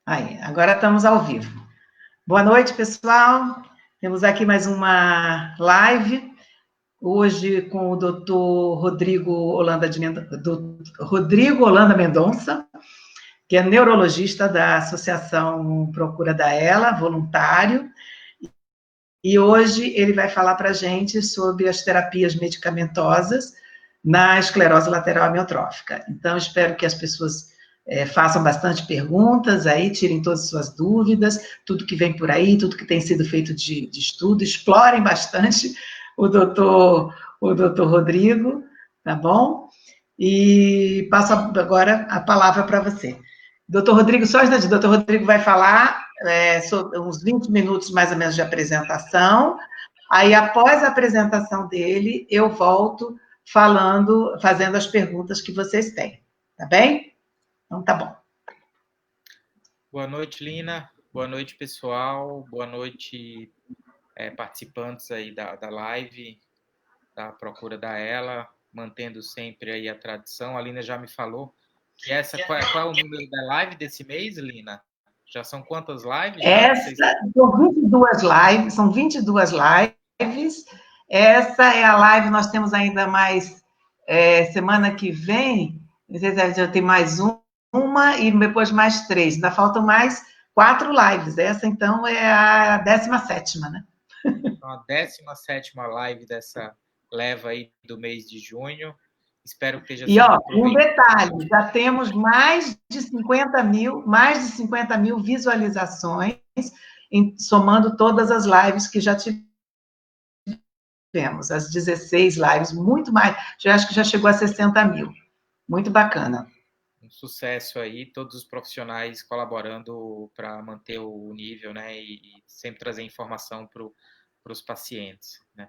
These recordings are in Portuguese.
Aí, agora estamos ao vivo. Boa noite, pessoal. Temos aqui mais uma live, hoje com o doutor Rodrigo Holanda Mendonça, que é neurologista da Associação Procura da Ela, voluntário, e hoje ele vai falar para a gente sobre as terapias medicamentosas na esclerose lateral amiotrófica. Então, espero que as pessoas façam bastante perguntas aí, tirem todas as suas dúvidas, tudo que vem por aí, tudo que tem sido feito de estudo, explorem bastante o doutor Rodrigo, tá bom? E passo agora a palavra para você. Doutor Rodrigo, só antes, doutor Rodrigo vai falar sobre uns 20 minutos mais ou menos de apresentação. Aí, após a apresentação dele, eu volto fazendo as perguntas que vocês têm. Tá bem? Então, tá bom. Boa noite, Lina. Boa noite, pessoal. Boa noite, participantes aí da live, da Procura da Ela, mantendo sempre aí a tradição. A Lina já me falou que qual é o número da live desse mês, Lina? Já são quantas lives? São 22 lives. Essa é a live, nós temos ainda mais semana que vem, não sei se já tem mais uma e depois mais 3. Ainda faltam mais 4 lives. Essa, então, é a 17ª, né? A 17ª live dessa leva aí do mês de junho. Espero que esteja sendo aproveitado. Um detalhe, já temos mais de 50 mil visualizações, somando todas as lives que já tivemos, as 16 lives, muito mais, acho que já chegou a 60 mil. Muito bacana. Um sucesso aí, todos os profissionais colaborando para manter o nível, né, e sempre trazer informação para os pacientes, né.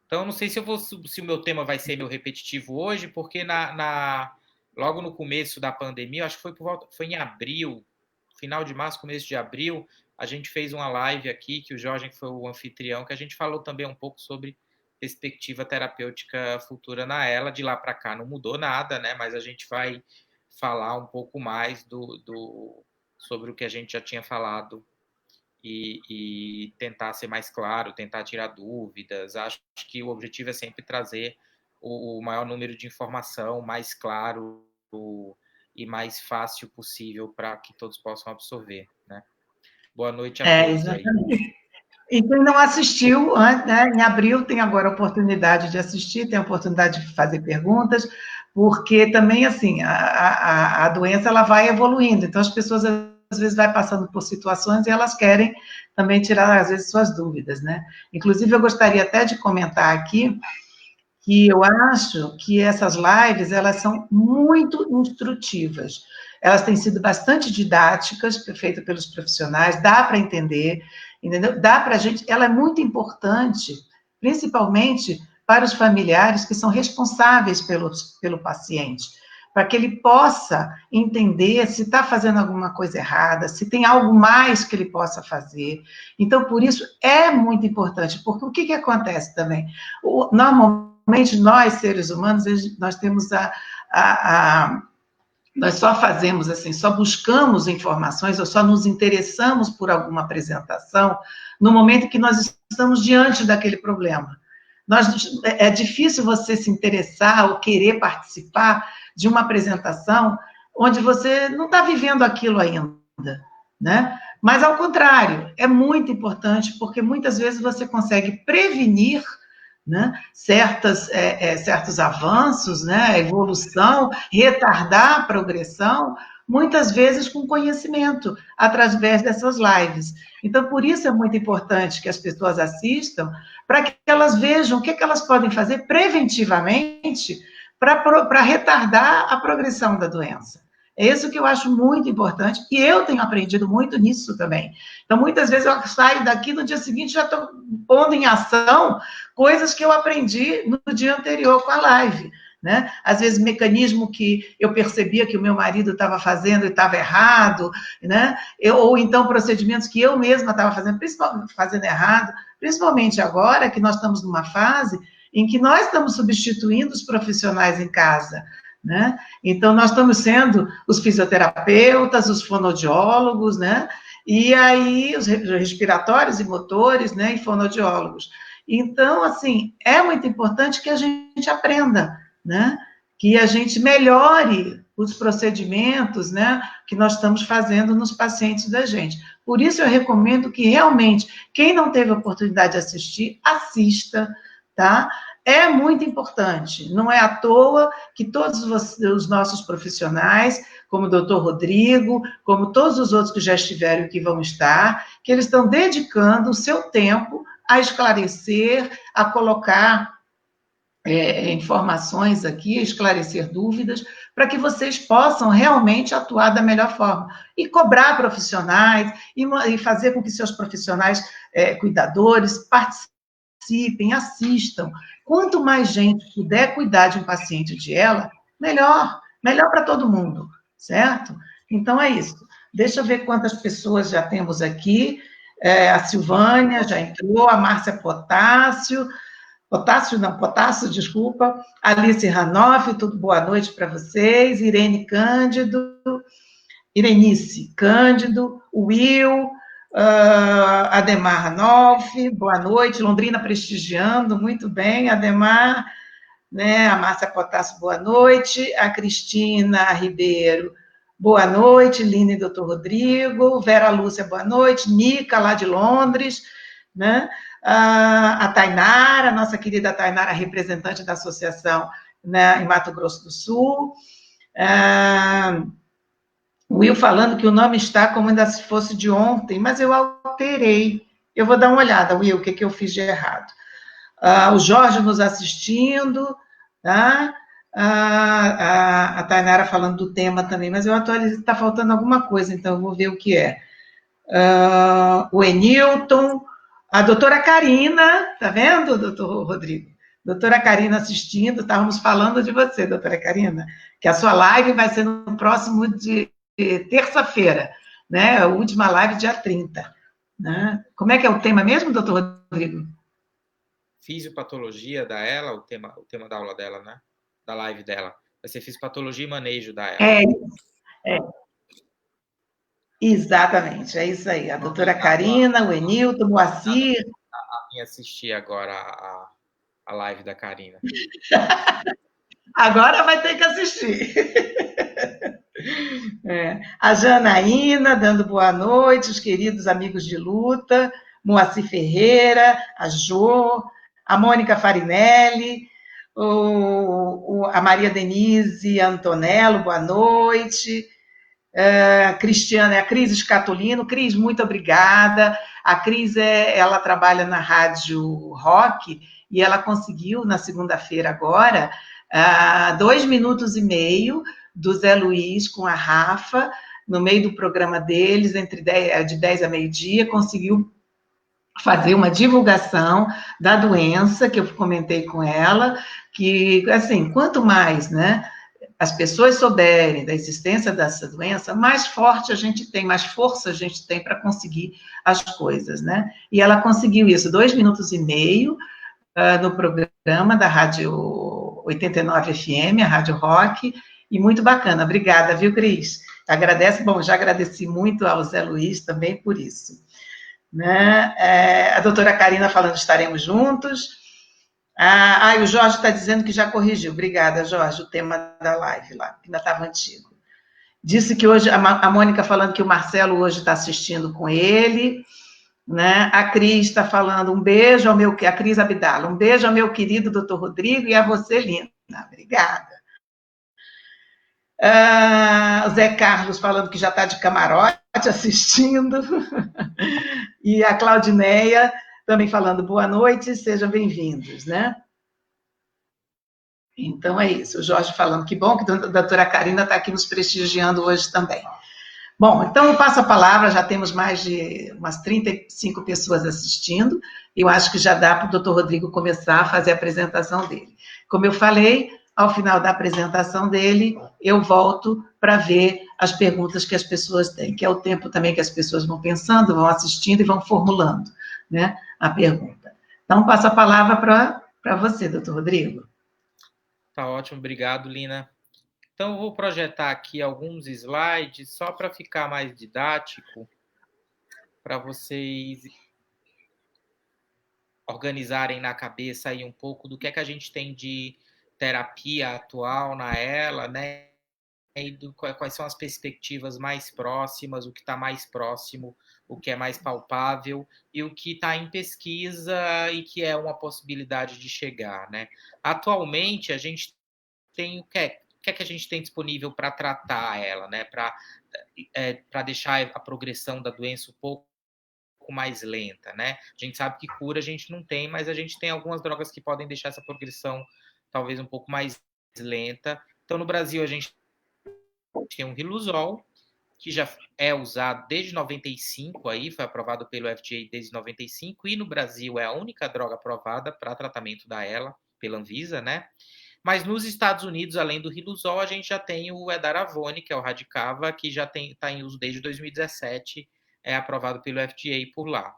Então, não sei se o meu tema vai ser meu repetitivo hoje, porque logo no começo da pandemia, acho que foi em abril, final de março, começo de abril, a gente fez uma live aqui, que o Jorge foi o anfitrião, que a gente falou também um pouco sobre perspectiva terapêutica futura na ELA. De lá para cá não mudou nada, né? Mas a gente vai falar um pouco mais sobre o que a gente já tinha falado e tentar ser mais claro, tentar tirar dúvidas. Acho que o objetivo é sempre trazer o maior número de informação mais claro e mais fácil possível para que todos possam absorver, né? Boa noite a todos exatamente. aí. E quem não assistiu, né, em abril tem agora a oportunidade de assistir, tem a oportunidade de fazer perguntas, porque também, assim, a doença ela vai evoluindo, então as pessoas às vezes vai passando por situações e elas querem também tirar, às vezes, suas dúvidas, né? Inclusive, eu gostaria até de comentar aqui que eu acho que essas lives, elas são muito instrutivas. Elas têm sido bastante didáticas, feitas pelos profissionais, dá para entender, entendeu? Dá para a gente, ela é muito importante, principalmente para os familiares que são responsáveis pelo paciente, para que ele possa entender se está fazendo alguma coisa errada, se tem algo mais que ele possa fazer. Então, por isso, é muito importante, porque o que acontece também? Normalmente, nós, seres humanos, nós temos nós só fazemos assim, só buscamos informações ou só nos interessamos por alguma apresentação no momento que nós estamos diante daquele problema. É difícil você se interessar ou querer participar de uma apresentação onde você não está vivendo aquilo ainda, né? Mas, ao contrário, é muito importante, porque muitas vezes você consegue prevenir, né, certos avanços, né, a evolução, retardar a progressão, muitas vezes com conhecimento, através dessas lives. Então, por isso é muito importante que as pessoas assistam, para que elas vejam o que elas podem fazer preventivamente para retardar a progressão da doença. É isso que eu acho muito importante, e eu tenho aprendido muito nisso também. Então, muitas vezes eu saio daqui, no dia seguinte já estou pondo em ação coisas que eu aprendi no dia anterior com a live, né? Às vezes, mecanismo que eu percebia que o meu marido estava fazendo e estava errado, né? Ou então procedimentos que eu mesma estava fazendo errado, principalmente agora que nós estamos numa fase em que nós estamos substituindo os profissionais em casa, né? Então, nós estamos sendo os fisioterapeutas, os fonoaudiólogos, né? E aí, os respiratórios e motores, né? E fonoaudiólogos. Então, assim, é muito importante que a gente aprenda, né? Que a gente melhore os procedimentos, né? Que nós estamos fazendo nos pacientes da gente. Por isso, eu recomendo que, realmente, quem não teve a oportunidade de assistir, assista, tá? É muito importante. Não é à toa que todos os nossos profissionais, como o doutor Rodrigo, como todos os outros que já estiveram e que vão estar, que eles estão dedicando o seu tempo a esclarecer, a colocar informações aqui, a esclarecer dúvidas, para que vocês possam realmente atuar da melhor forma. E cobrar profissionais, e fazer com que seus profissionais cuidadores participem, assistam. Quanto mais gente puder cuidar de um paciente de ela, melhor. Melhor para todo mundo, certo? Então, é isso. Deixa eu ver quantas pessoas já temos aqui. A Silvânia já entrou, a Márcia Potássio, desculpa. Alice Ranoff, tudo boa noite para vocês. Irenice Cândido, Will, Ademar Ranoff, boa noite. Londrina prestigiando, muito bem, Ademar, né? A Márcia Potássio, boa noite. A Cristina Ribeiro, boa noite. Lina e doutor Rodrigo. Vera Lúcia, boa noite. Nica, lá de Londres, né? A Tainara, nossa querida Tainara, representante da associação, né, em Mato Grosso do Sul. O Will falando que o nome está como ainda se fosse de ontem, mas eu alterei. Eu vou dar uma olhada, Will, o que eu fiz de errado. O Jorge nos assistindo, tá? A Tainara falando do tema também, mas eu atualizei, está faltando alguma coisa, então eu vou ver o que é. O Enilton, a doutora Karina, tá vendo, doutor Rodrigo? Doutora Karina assistindo, estávamos falando de você, doutora Karina, que a sua live vai ser no próximo de terça-feira, né? A última live, dia 30. Né? Como é que é o tema mesmo, doutor Rodrigo? Fisiopatologia da ela, o tema da aula dela, né? Da live dela. Vai ser fisiopatologia e manejo da ela. Exatamente, é isso aí. A doutora Karina, o Enilton, o Moacir. A assistir agora a live da Karina. Agora vai ter que assistir. A Janaína, dando boa noite, os queridos amigos de luta, Moacir Ferreira, a Jo, a Mônica Farinelli, a Maria Denise Antonello, boa noite. Cristiana, a Cris Escatolino. Cris, muito obrigada. A Cris, ela trabalha na Rádio Rock e ela conseguiu, na segunda-feira agora, 2 minutos e meio do Zé Luiz com a Rafa, no meio do programa deles, de 10 a meio-dia, conseguiu fazer uma divulgação da doença, que eu comentei com ela, que, assim, quanto mais, né, as pessoas souberem da existência dessa doença, mais forte a gente tem, mais força a gente tem para conseguir as coisas, né? E ela conseguiu isso, 2 minutos e meio, no programa da Rádio 89 FM, a Rádio Rock, e muito bacana. Obrigada, viu, Cris? Agradece, bom, já agradeci muito ao Zé Luiz também por isso. Né? A doutora Karina falando, estaremos juntos. O Jorge está dizendo que já corrigiu. Obrigada, Jorge, o tema da live lá, que ainda estava antigo. Disse que hoje, a Mônica falando que o Marcelo hoje está assistindo com ele, né? A Cris está falando, um beijo ao meu, a Cris Abdala, um beijo ao meu querido doutor Rodrigo e a você, Lina. Obrigada. O Zé Carlos falando que já está de camarote assistindo. E a Claudineia também falando boa noite, sejam bem-vindos, né? Então é isso. O Jorge falando que bom que a doutora Karina está aqui nos prestigiando hoje também. Bom, então eu passo a palavra, já temos mais de umas 35 pessoas assistindo, eu acho que já dá para o doutor Rodrigo começar a fazer a apresentação dele. Como eu falei, ao final da apresentação dele, eu volto para ver as perguntas que as pessoas têm, que é o tempo também que as pessoas vão pensando, vão assistindo e vão formulando, né, a pergunta. Então, passo a palavra para você, doutor Rodrigo. Tá ótimo, obrigado, Lina. Então, eu vou projetar aqui alguns slides só para ficar mais didático, para vocês organizarem na cabeça aí um pouco do que é que a gente tem de terapia atual na ELA, né? E quais são as perspectivas mais próximas, o que está mais próximo, o que é mais palpável e o que está em pesquisa e que é uma possibilidade de chegar, né? Atualmente, a gente tem o que é que a gente tem disponível para tratar ela, né? Para deixar a progressão da doença um pouco mais lenta, né? A gente sabe que cura a gente não tem, mas a gente tem algumas drogas que podem deixar essa progressão talvez um pouco mais lenta. Então, no Brasil, a gente tem um Riluzol, que já é usado desde 95, aí, foi aprovado pelo FDA desde 95, e no Brasil é a única droga aprovada para tratamento da ELA, pela Anvisa, né? Mas nos Estados Unidos, além do Riluzol, a gente já tem o Edaravone, que é o Radicava, que já está em uso desde 2017, é aprovado pelo FDA por lá.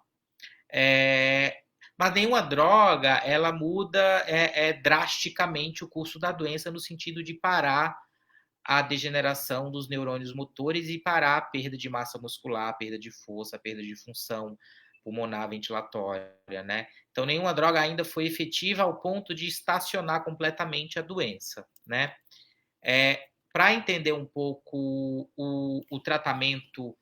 Mas nenhuma droga, ela muda drasticamente o curso da doença no sentido de parar a degeneração dos neurônios motores e parar a perda de massa muscular, a perda de força, a perda de função pulmonar ventilatória, né? Então, nenhuma droga ainda foi efetiva ao ponto de estacionar completamente a doença, né? Para entender um pouco o tratamento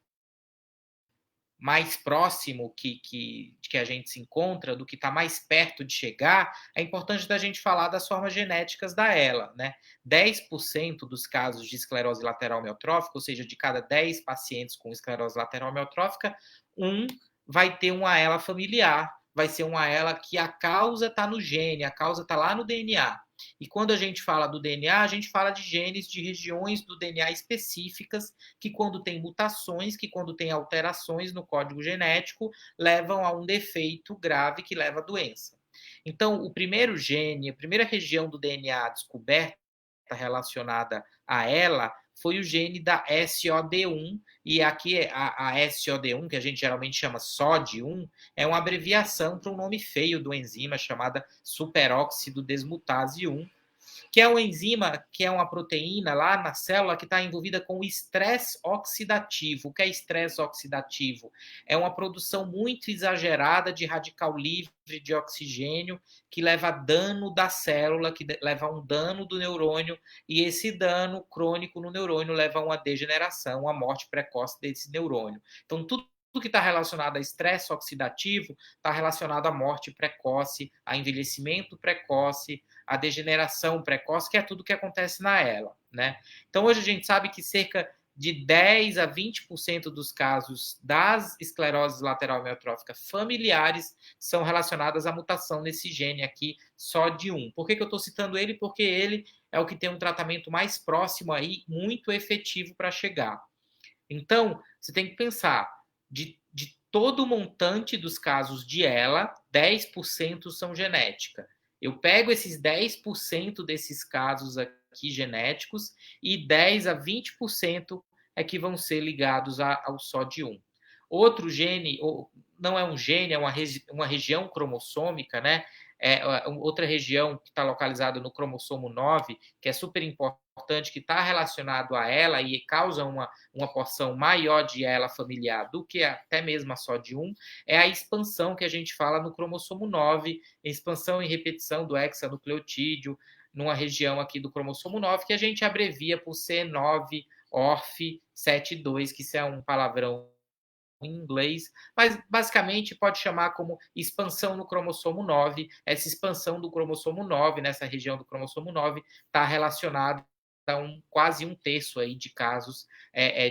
mais próximo que a gente se encontra, do que está mais perto de chegar, é importante da gente falar das formas genéticas da ELA, né? 10% dos casos de esclerose lateral amiotrófica, ou seja, de cada 10 pacientes com esclerose lateral amiotrófica, um vai ter uma ELA familiar, vai ser uma ELA que a causa está no gene, a causa está lá no DNA. E quando a gente fala do DNA, a gente fala de genes de regiões do DNA específicas que, quando tem mutações, que quando tem alterações no código genético, levam a um defeito grave que leva à doença. Então, o primeiro gene, a primeira região do DNA descoberta relacionada a ela foi o gene da SOD1, e aqui a SOD1, que a gente geralmente chama SOD1, é uma abreviação para um nome feio do enzima chamada superóxido desmutase 1, que é uma enzima, que é uma proteína lá na célula que está envolvida com o estresse oxidativo. O que é estresse oxidativo? É uma produção muito exagerada de radical livre de oxigênio que leva a dano da célula, que leva a um dano do neurônio, e esse dano crônico no neurônio leva a uma degeneração, a morte precoce desse neurônio. Então, tudo que está relacionado a estresse oxidativo está relacionado à morte precoce, a envelhecimento precoce, a degeneração precoce, que é tudo que acontece na ELA, né? Então, hoje a gente sabe que cerca de 10 a 20% dos casos das escleroses lateral amiotrófica familiares são relacionadas à mutação nesse gene aqui, SOD1. Por que eu estou citando ele? Porque ele é o que tem um tratamento mais próximo aí, muito efetivo para chegar. Então, você tem que pensar, de todo o montante dos casos de ELA, 10% são genética. Eu pego esses 10% desses casos aqui genéticos e 10 a 20% é que vão ser ligados ao SOD1. Outro gene, não é um gene, é uma região cromossômica, né? Outra região que está localizada no cromossomo 9, que é super importante, que está relacionado a ela e causa uma porção maior de ela familiar do que até mesmo a SOD1, é a expansão que a gente fala no cromossomo 9, expansão e repetição do hexanucleotídeo, numa região aqui do cromossomo 9, que a gente abrevia por C9orf72, que isso é um palavrão em inglês, mas basicamente pode chamar como expansão no cromossomo 9. Essa expansão do cromossomo 9, nessa região do cromossomo 9, está relacionada a quase um terço aí de casos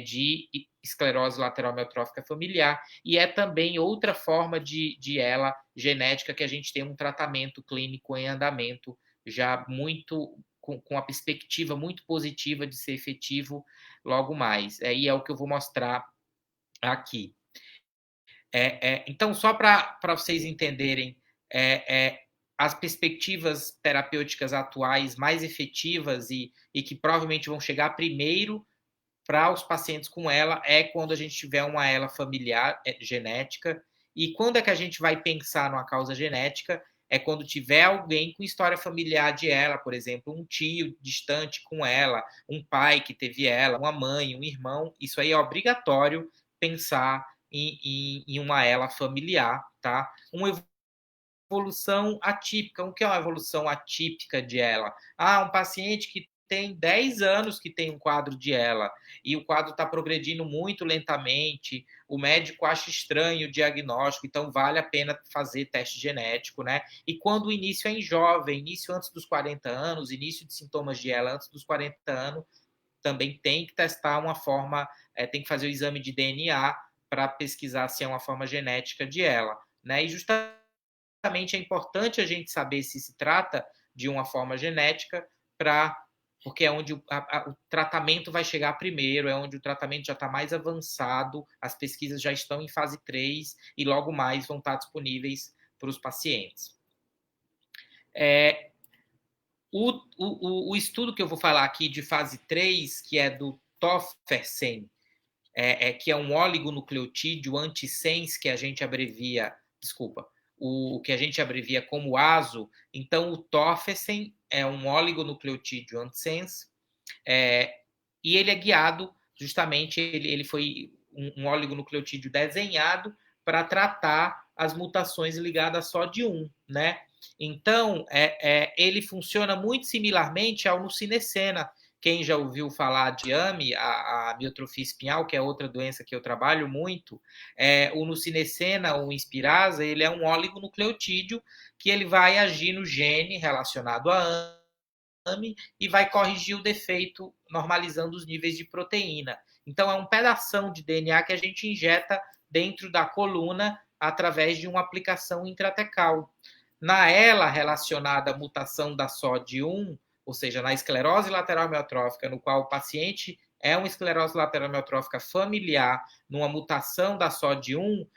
de esclerose lateral amiotrófica familiar, e é também outra forma de ELA genética que a gente tem um tratamento clínico em andamento já muito com a perspectiva muito positiva de ser efetivo logo mais. E é o que eu vou mostrar aqui. Então, só para vocês entenderem, as perspectivas terapêuticas atuais mais efetivas e que provavelmente vão chegar primeiro para os pacientes com ela é quando a gente tiver uma ELA familiar genética. E quando é que a gente vai pensar numa causa genética? é quando tiver alguém com história familiar de ela, por exemplo, um tio distante com ela, um pai que teve ela, uma mãe, um irmão. Isso aí é obrigatório pensar em uma ela familiar, tá? Uma evolução atípica. O que é uma evolução atípica de ela? Um paciente que tem 10 anos que tem um quadro de ela e o quadro está progredindo muito lentamente, o médico acha estranho o diagnóstico, então vale a pena fazer teste genético, né? E quando o início é em jovem, início antes dos 40 anos, início de sintomas de ela antes dos 40 anos, também tem que testar uma forma, tem que fazer o exame de DNA para pesquisar se é uma forma genética de ela, né? E justamente é importante a gente saber se se trata de uma forma genética, porque é onde o tratamento vai chegar primeiro, é onde o tratamento já está mais avançado, as pesquisas já estão em fase 3 e logo mais vão estar disponíveis para os pacientes. O estudo que eu vou falar aqui de fase 3, que é do Tofersen, que é um oligonucleotídeo antisens, que a gente abrevia, o que a gente abrevia como ASO. Então, o Tofersen é um oligonucleotídeo antisens, e ele é guiado, justamente, ele foi um oligonucleotídeo desenhado para tratar as mutações ligadas só de um, né? Então, ele funciona muito similarmente ao nusinersen. Quem já ouviu falar de AMI, a miotrofia espinhal, que é outra doença que eu trabalho muito, o nusinersen, o Inspirasa, ele é um oligonucleotídeo que ele vai agir no gene relacionado a AMI e vai corrigir o defeito, normalizando os níveis de proteína. Então, é um pedação de DNA que a gente injeta dentro da coluna através de uma aplicação intratecal. Na ELA relacionada à mutação da SOD1, ou seja, na esclerose lateral amiotrófica, no qual o paciente é uma esclerose lateral amiotrófica familiar, numa mutação da SOD1,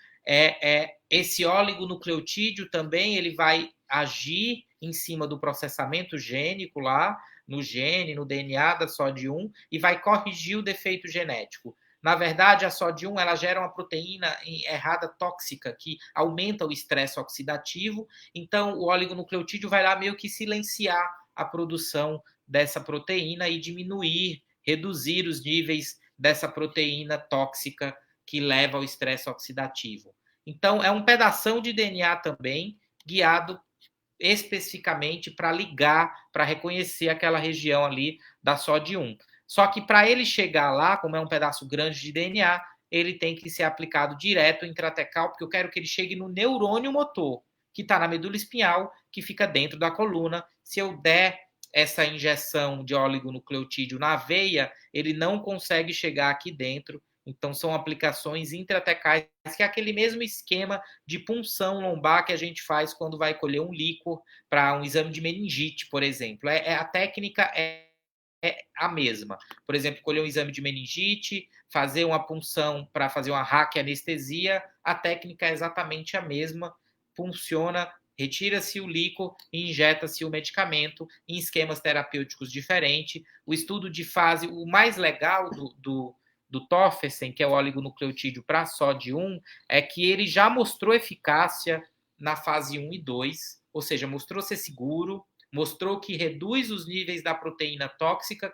esse oligonucleotídeo também ele vai agir em cima do processamento gênico lá, no gene, no DNA da SOD1, e vai corrigir o defeito genético. Na verdade, a SOD1 ela gera uma proteína errada tóxica que aumenta o estresse oxidativo, então o oligonucleotídeo vai lá meio que silenciar a produção dessa proteína e diminuir, reduzir os níveis dessa proteína tóxica que leva ao estresse oxidativo. Então, é um pedação de DNA também, guiado especificamente para ligar, para reconhecer aquela região ali da SOD1. Só que para ele chegar lá, como é um pedaço grande de DNA, ele tem que ser aplicado direto intratecal, porque eu quero que ele chegue no neurônio motor, que está na medula espinhal, que fica dentro da coluna. Se eu der essa injeção de oligonucleotídeo na veia, ele não consegue chegar aqui dentro. Então, são aplicações intratecais, que é aquele mesmo esquema de punção lombar que a gente faz quando vai colher um líquor para um exame de meningite, por exemplo. A técnica é a mesma. Por exemplo, colher um exame de meningite, fazer uma punção para fazer uma raquianestesia, a técnica é exatamente a mesma, funciona, retira-se o líquor e injeta-se o medicamento em esquemas terapêuticos diferentes. O estudo de fase, o mais legal do Tofersen, que é o oligonucleotídeo para SOD1, é que ele já mostrou eficácia na fase 1 e 2, ou seja, mostrou ser seguro, mostrou que reduz os níveis da proteína tóxica,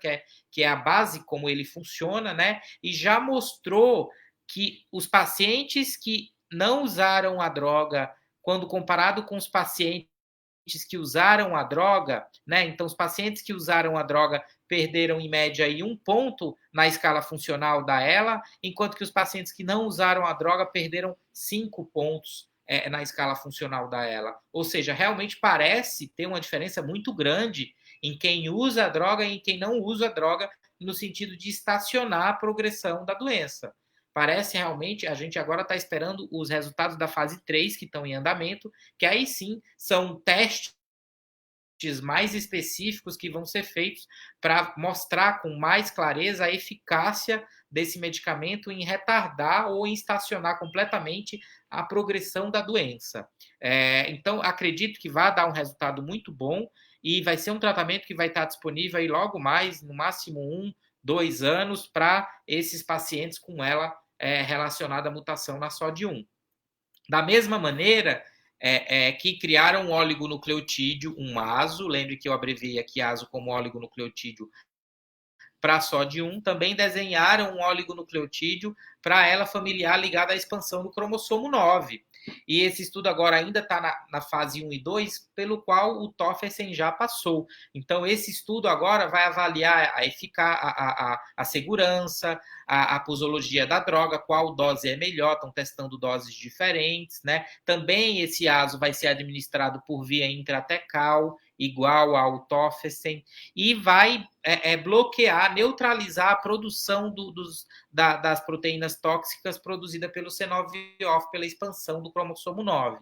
que é a base como ele funciona, né? E já mostrou que os pacientes que não usaram a droga, quando comparado com os pacientes que usaram a droga, né? Então, os pacientes que usaram a droga perderam, em média, aí 1 ponto na escala funcional da ELA, enquanto que os pacientes que não usaram a droga perderam 5 pontos na escala funcional da ELA. Ou seja, realmente parece ter uma diferença muito grande em quem usa a droga e em quem não usa a droga, no sentido de estacionar a progressão da doença. Parece realmente, a gente agora está esperando os resultados da fase 3, que estão em andamento, que aí sim são testes mais específicos que vão ser feitos para mostrar com mais clareza a eficácia desse medicamento em retardar ou em estacionar completamente a progressão da doença. Então, acredito que vai dar um resultado muito bom e vai ser um tratamento que vai estar disponível aí logo mais, no máximo 1, 2 anos, para esses pacientes com ela relacionada à mutação na SOD1. Da mesma maneira que criaram um oligonucleotídeo, um ASO, lembre que eu abreviei aqui ASO como oligonucleotídeo para SOD1, também desenharam um oligonucleotídeo para ela familiar ligada à expansão do cromossomo 9. E esse estudo agora ainda está na fase 1 e 2, pelo qual o Toffersen já passou. Então, esse estudo agora vai avaliar a eficácia, a segurança, a posologia da droga, qual dose é melhor, estão testando doses diferentes, né? Também esse ASO vai ser administrado por via intratecal, igual ao Toffersen, e vai bloquear, neutralizar a produção das proteínas tóxicas produzidas pelo C9orf, pela expansão do cromossomo 9.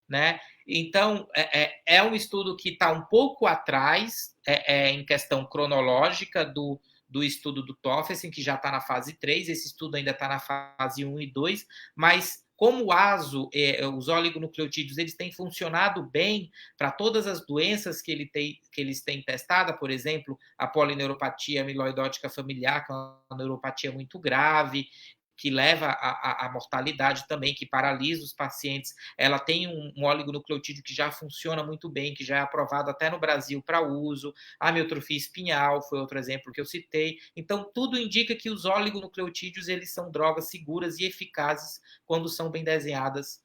Né? Então, é um estudo que está um pouco atrás, em questão cronológica do estudo do Toffersen, que já está na fase 3, esse estudo ainda está na fase 1 e 2, mas como o ASO, os oligonucleotídeos, eles têm funcionado bem para todas as doenças que eles têm testado, por exemplo, a polineuropatia amiloidótica familiar, que é uma neuropatia muito grave, que leva à mortalidade também, que paralisa os pacientes. Ela tem um oligonucleotídeo que já funciona muito bem, que já é aprovado até no Brasil para uso. A amilotrofia espinhal foi outro exemplo que eu citei. Então, tudo indica que os oligonucleotídeos, eles são drogas seguras e eficazes quando são bem desenhadas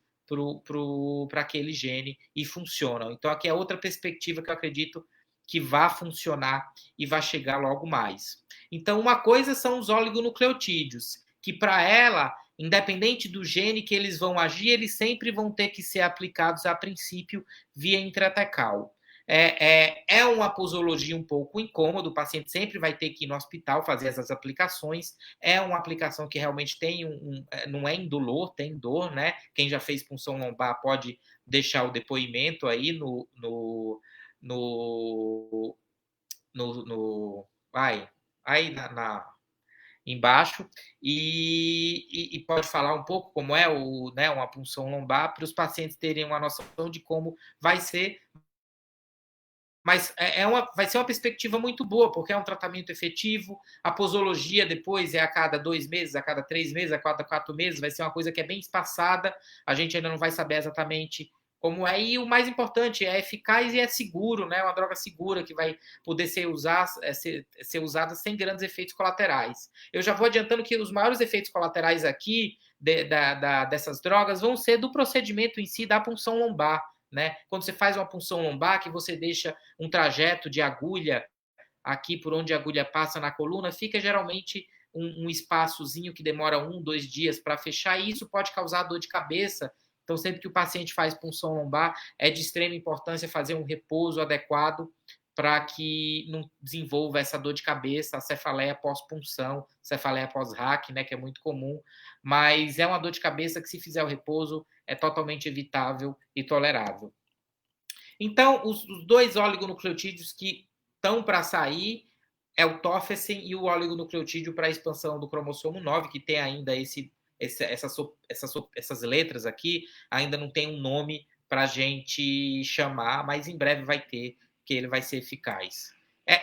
para aquele gene e funcionam. Então, aqui é outra perspectiva que eu acredito que vai funcionar e vai chegar logo mais. Então, uma coisa são os oligonucleotídeos, que para ela, independente do gene que eles vão agir, eles sempre vão ter que ser aplicados a princípio via intratecal. É uma posologia um pouco incômoda, o paciente sempre vai ter que ir no hospital fazer essas aplicações. É uma aplicação que realmente tem não é indolor, tem dor, né? Quem já fez punção lombar pode deixar o depoimento aí embaixo, e pode falar um pouco como é uma punção lombar, para os pacientes terem uma noção de como vai ser. Mas vai ser uma perspectiva muito boa, porque é um tratamento efetivo. A posologia depois é a cada 2 meses, a cada 3 meses, a cada 4 meses. Vai ser uma coisa que é bem espaçada. A gente ainda não vai saber exatamente como é. E o mais importante, é eficaz e é seguro, né? Uma droga segura que vai poder ser usada sem grandes efeitos colaterais. Eu já vou adiantando que os maiores efeitos colaterais aqui dessas drogas vão ser do procedimento em si da punção lombar. Né? Quando você faz uma punção lombar, que você deixa um trajeto de agulha aqui por onde a agulha passa na coluna, fica geralmente um espaçozinho que demora 1, 2 dias para fechar, e isso pode causar dor de cabeça. Então, sempre que o paciente faz punção lombar, é de extrema importância fazer um repouso adequado para que não desenvolva essa dor de cabeça, a cefaleia pós-punção, cefaleia pós-RAC, né, que é muito comum, mas é uma dor de cabeça que, se fizer o repouso, é totalmente evitável e tolerável. Então, os 2 oligonucleotídeos que estão para sair é o Toffersen e o oligonucleotídeo para a expansão do cromossomo 9, que tem ainda essas letras aqui, ainda não tem um nome para a gente chamar, mas em breve vai ter, que ele vai ser eficaz.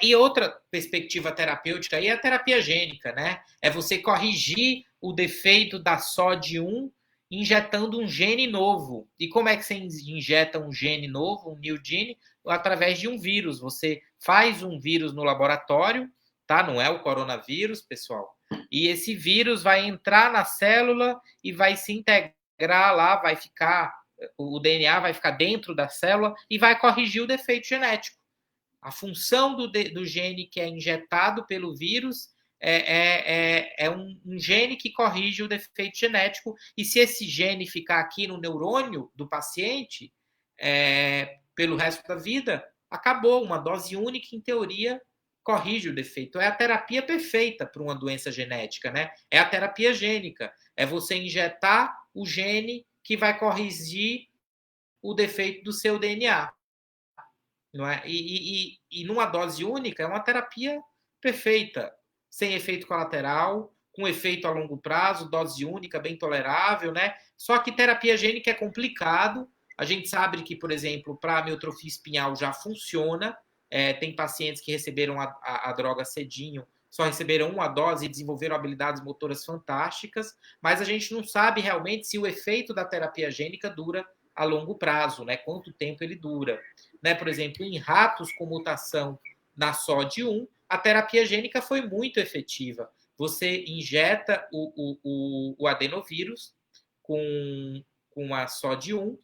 E outra perspectiva terapêutica aí é a terapia gênica, né? É você corrigir o defeito da SOD1 injetando um gene novo. E como é que você injeta um gene novo, um new gene? Através de um vírus. Você faz um vírus no laboratório, tá? Não é o coronavírus, pessoal. E esse vírus vai entrar na célula e vai se integrar lá, vai ficar, o DNA vai ficar dentro da célula e vai corrigir o defeito genético. A função do gene que é injetado pelo vírus é um gene que corrige o defeito genético, e se esse gene ficar aqui no neurônio do paciente pelo resto da vida, acabou. Uma dose única, em teoria, corrige o defeito. É a terapia perfeita para uma doença genética, né? É a terapia gênica. É você injetar o gene que vai corrigir o defeito do seu DNA. Não é? E numa dose única, é uma terapia perfeita, sem efeito colateral, com efeito a longo prazo, dose única, bem tolerável, né? Só que terapia gênica é complicado. A gente sabe que, por exemplo, para a amilotrofia espinhal já funciona. Tem pacientes que receberam a droga cedinho, só receberam uma dose e desenvolveram habilidades motoras fantásticas, mas a gente não sabe realmente se o efeito da terapia gênica dura a longo prazo, né? Quanto tempo ele dura. Né? Por exemplo, em ratos com mutação na SOD1, a terapia gênica foi muito efetiva. Você injeta o adenovírus com a SOD1,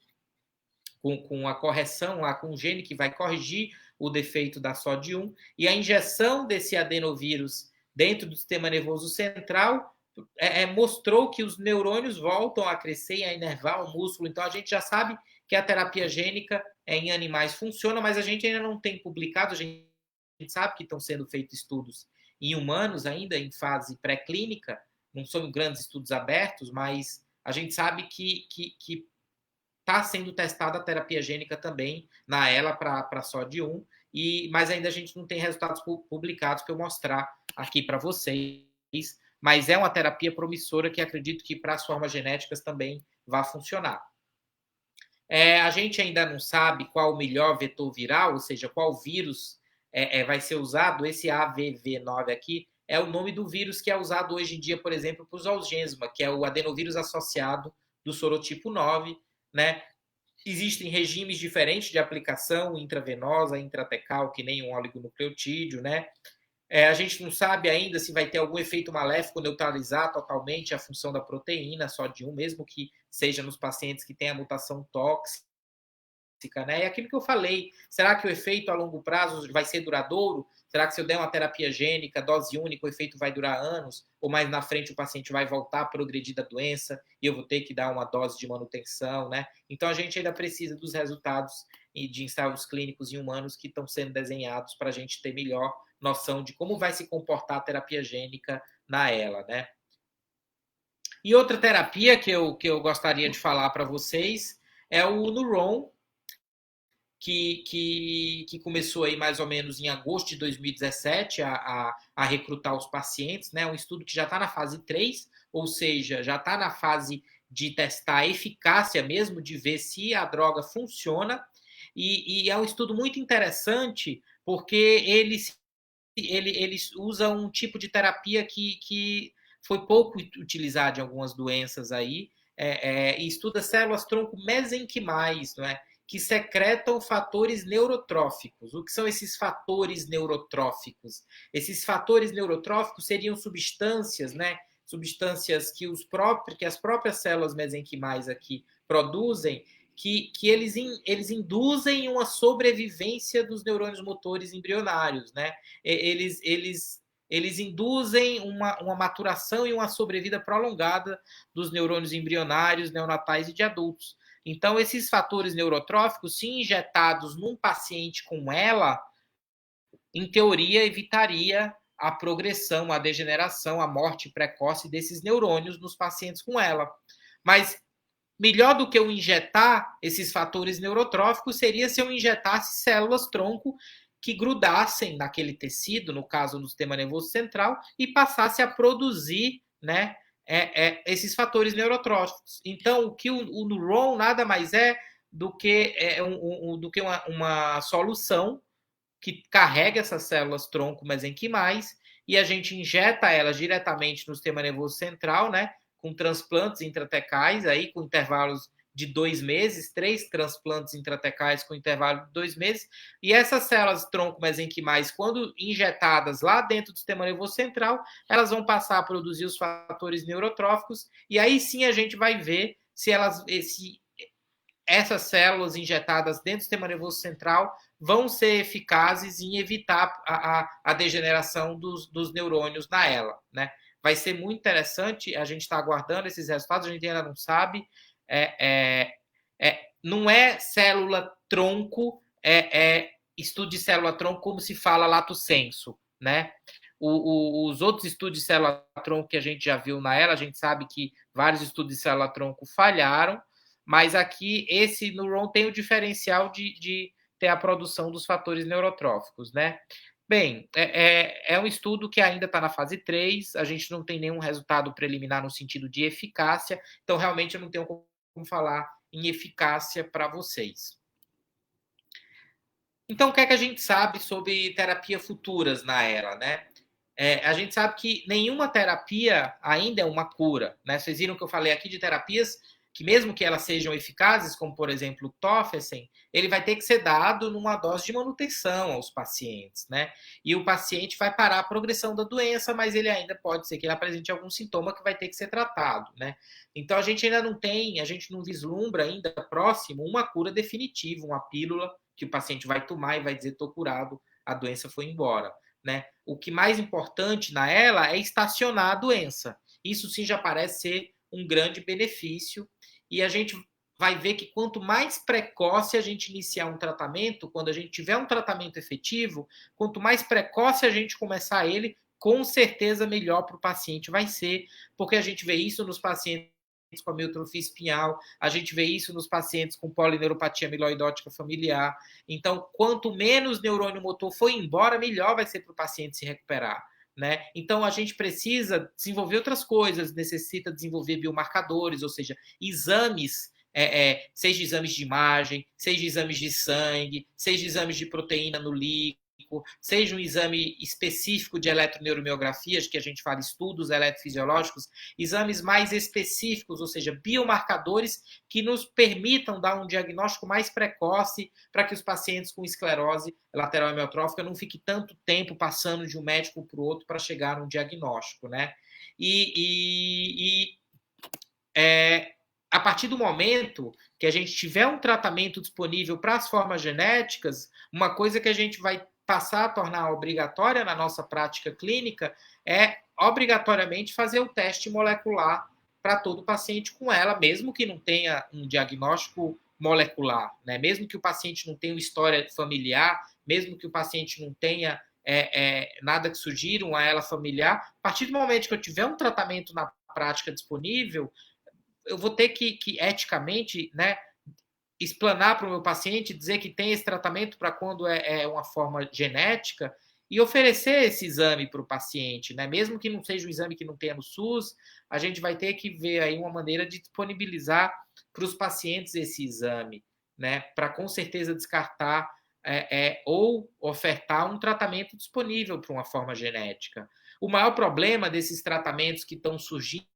com a correção lá, com o gene que vai corrigir o defeito da SOD1, e a injeção desse adenovírus dentro do sistema nervoso central mostrou que os neurônios voltam a crescer e a inervar o músculo. Então, a gente já sabe que a terapia gênica em animais funciona, mas a gente ainda não tem publicado, a gente sabe que estão sendo feitos estudos em humanos ainda, em fase pré-clínica, não são grandes estudos abertos, mas a gente sabe que está sendo testada a terapia gênica também na ELA para SOD1, mas ainda a gente não tem resultados publicados para eu mostrar aqui para vocês, mas é uma terapia promissora que acredito que para as formas genéticas também vai funcionar. A gente ainda não sabe qual o melhor vetor viral, ou seja, qual vírus vai ser usado. Esse AVV9 aqui é o nome do vírus que é usado hoje em dia, por exemplo, para o Zolgensma, que é o adenovírus associado do sorotipo 9, né? Existem regimes diferentes de aplicação intravenosa, intratecal, que nem um oligonucleotídeo, né? A gente não sabe ainda se vai ter algum efeito maléfico neutralizar totalmente a função da proteína só de mesmo que seja nos pacientes que têm a mutação tóxica, né? E aquilo que eu falei, será que o efeito a longo prazo vai ser duradouro? Será que se eu der uma terapia gênica, dose única, o efeito vai durar anos? Ou mais na frente o paciente vai voltar a progredir da doença e eu vou ter que dar uma dose de manutenção, né? Então a gente ainda precisa dos resultados de ensaios clínicos em humanos que estão sendo desenhados para a gente ter melhor noção de como vai se comportar a terapia gênica na ELA, né? E outra terapia que eu gostaria de falar para vocês é o Nuron, que começou aí mais ou menos em agosto de 2017 a recrutar os pacientes, né? Um estudo que já está na fase 3, ou seja, já está na fase de testar a eficácia mesmo, de ver se a droga funciona. E é um estudo muito interessante, porque eles usam um tipo de terapia que foi pouco utilizado em algumas doenças aí, e estuda células-tronco mesenquimais, não é? Que secretam fatores neurotróficos. O que são esses fatores neurotróficos? Esses fatores neurotróficos seriam substâncias, né? Substâncias que as próprias células mesenquimais aqui produzem, que eles induzem uma sobrevivência dos neurônios motores embrionários, né? Eles induzem uma maturação e uma sobrevida prolongada dos neurônios embrionários, neonatais e de adultos. Então, esses fatores neurotróficos, se injetados num paciente com ELA, em teoria, evitaria a progressão, a degeneração, a morte precoce desses neurônios nos pacientes com ELA. Mas melhor do que eu injetar esses fatores neurotróficos seria se eu injetasse células-tronco que grudassem naquele tecido, no caso no sistema nervoso central, e passasse a produzir, né, esses fatores neurotróficos. Então, o que o Nuron nada mais é do que, uma solução que carrega essas células-tronco mesenquimais e a gente injeta elas diretamente no sistema nervoso central, né, com transplantes intratecais, aí, com intervalos de 2 meses, 3 transplantes intratecais com intervalo de 2 meses, e essas células tronco mesenquimais, quando injetadas lá dentro do sistema nervoso central, elas vão passar a produzir os fatores neurotróficos, e aí sim a gente vai ver se essas células injetadas dentro do sistema nervoso central vão ser eficazes em evitar a degeneração dos neurônios na ELA, né? Vai ser muito interessante, a gente está aguardando esses resultados, a gente ainda não sabe. Não é célula-tronco, estudo de célula-tronco como se fala lato sensu, né? Os outros estudos de célula-tronco que a gente já viu na ELA, a gente sabe que vários estudos de célula-tronco falharam, mas aqui esse Nuron tem o diferencial de ter a produção dos fatores neurotróficos, né? Bem, é um estudo que ainda está na fase 3, a gente não tem nenhum resultado preliminar no sentido de eficácia, então realmente eu não tenho como falar em eficácia para vocês. Então, o que é que a gente sabe sobre terapia futuras na ELA, né? A gente sabe que nenhuma terapia ainda é uma cura, né? Vocês viram que eu falei aqui de terapias que mesmo que elas sejam eficazes, como por exemplo o Tofersen, ele vai ter que ser dado numa dose de manutenção aos pacientes, né? E o paciente vai parar a progressão da doença, mas ele ainda pode ser que ele apresente algum sintoma que vai ter que ser tratado, né? Então a gente ainda não tem, a gente não vislumbra ainda próximo uma cura definitiva, uma pílula que o paciente vai tomar e vai dizer estou curado, a doença foi embora, né? O que mais importante na ela é estacionar a doença. Isso sim já parece ser um grande benefício. E a gente vai ver que quanto mais precoce a gente iniciar um tratamento, quando a gente tiver um tratamento efetivo, quanto mais precoce a gente começar ele, com certeza melhor para o paciente vai ser, porque a gente vê isso nos pacientes com amiotrofia espinhal, a gente vê isso nos pacientes com polineuropatia amiloidótica familiar. Então, quanto menos neurônio motor for embora, melhor vai ser para o paciente se recuperar. Né? Então, a gente precisa desenvolver outras coisas, necessita desenvolver biomarcadores, ou seja, exames, seja exames de imagem, seja exames de sangue, seja exames de proteína no líquido, seja um exame específico de eletroneuromiografia, que a gente fala estudos eletrofisiológicos, exames mais específicos, ou seja, biomarcadores que nos permitam dar um diagnóstico mais precoce para que os pacientes com esclerose lateral amiotrófica não fiquem tanto tempo passando de um médico para o outro para chegar a um diagnóstico, né? A partir do momento que a gente tiver um tratamento disponível para as formas genéticas, uma coisa que a gente vai passar a tornar obrigatória na nossa prática clínica é obrigatoriamente fazer o teste molecular para todo paciente com ela, mesmo que não tenha um diagnóstico molecular, né? Mesmo que o paciente não tenha uma história familiar, mesmo que o paciente não tenha nada que sugira uma ela familiar, a partir do momento que eu tiver um tratamento na prática disponível, eu vou ter que eticamente, né, explanar para o meu paciente, dizer que tem esse tratamento para quando é uma forma genética e oferecer esse exame para o paciente, né? Mesmo que não seja um exame que não tenha no SUS, a gente vai ter que ver aí uma maneira de disponibilizar para os pacientes esse exame, né? Para com certeza descartar ou ofertar um tratamento disponível para uma forma genética. O maior problema desses tratamentos que estão surgindo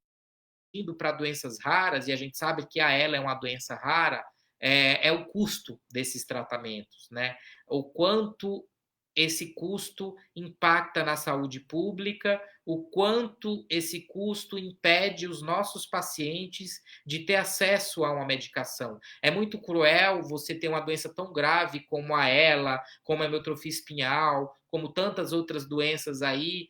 para doenças raras, e a gente sabe que a ELA é uma doença rara, é o custo desses tratamentos, né? O quanto esse custo impacta na saúde pública, o quanto esse custo impede os nossos pacientes de ter acesso a uma medicação. É muito cruel você ter uma doença tão grave como a ELA, como a amiotrofia espinhal, como tantas outras doenças aí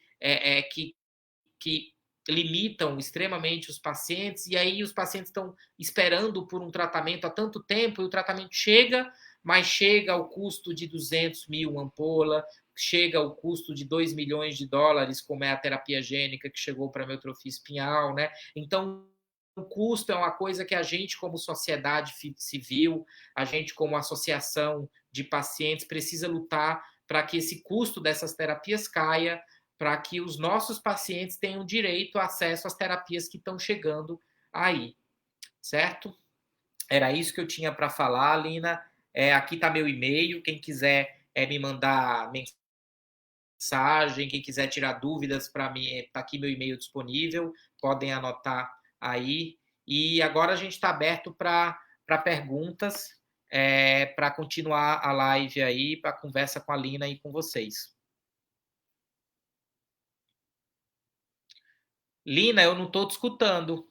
que limitam extremamente os pacientes, e aí os pacientes estão esperando por um tratamento há tanto tempo, e o tratamento chega, mas chega ao custo de 200 mil ampola, chega ao custo de 2 milhões de dólares, como é a terapia gênica que chegou para a amiotrofia espinhal, né? Então, o custo é uma coisa que a gente, como sociedade civil, a gente, como associação de pacientes, precisa lutar para que esse custo dessas terapias caia, para que os nossos pacientes tenham direito a acesso às terapias que estão chegando aí, certo? Era isso que eu tinha para falar, Lina. Aqui está meu e-mail, quem quiser me mandar mensagem, quem quiser tirar dúvidas para mim, está aqui meu e-mail disponível, podem anotar aí. E agora a gente está aberto para perguntas, para continuar a live aí, para a conversa com a Lina e com vocês. Lina, eu não estou te escutando.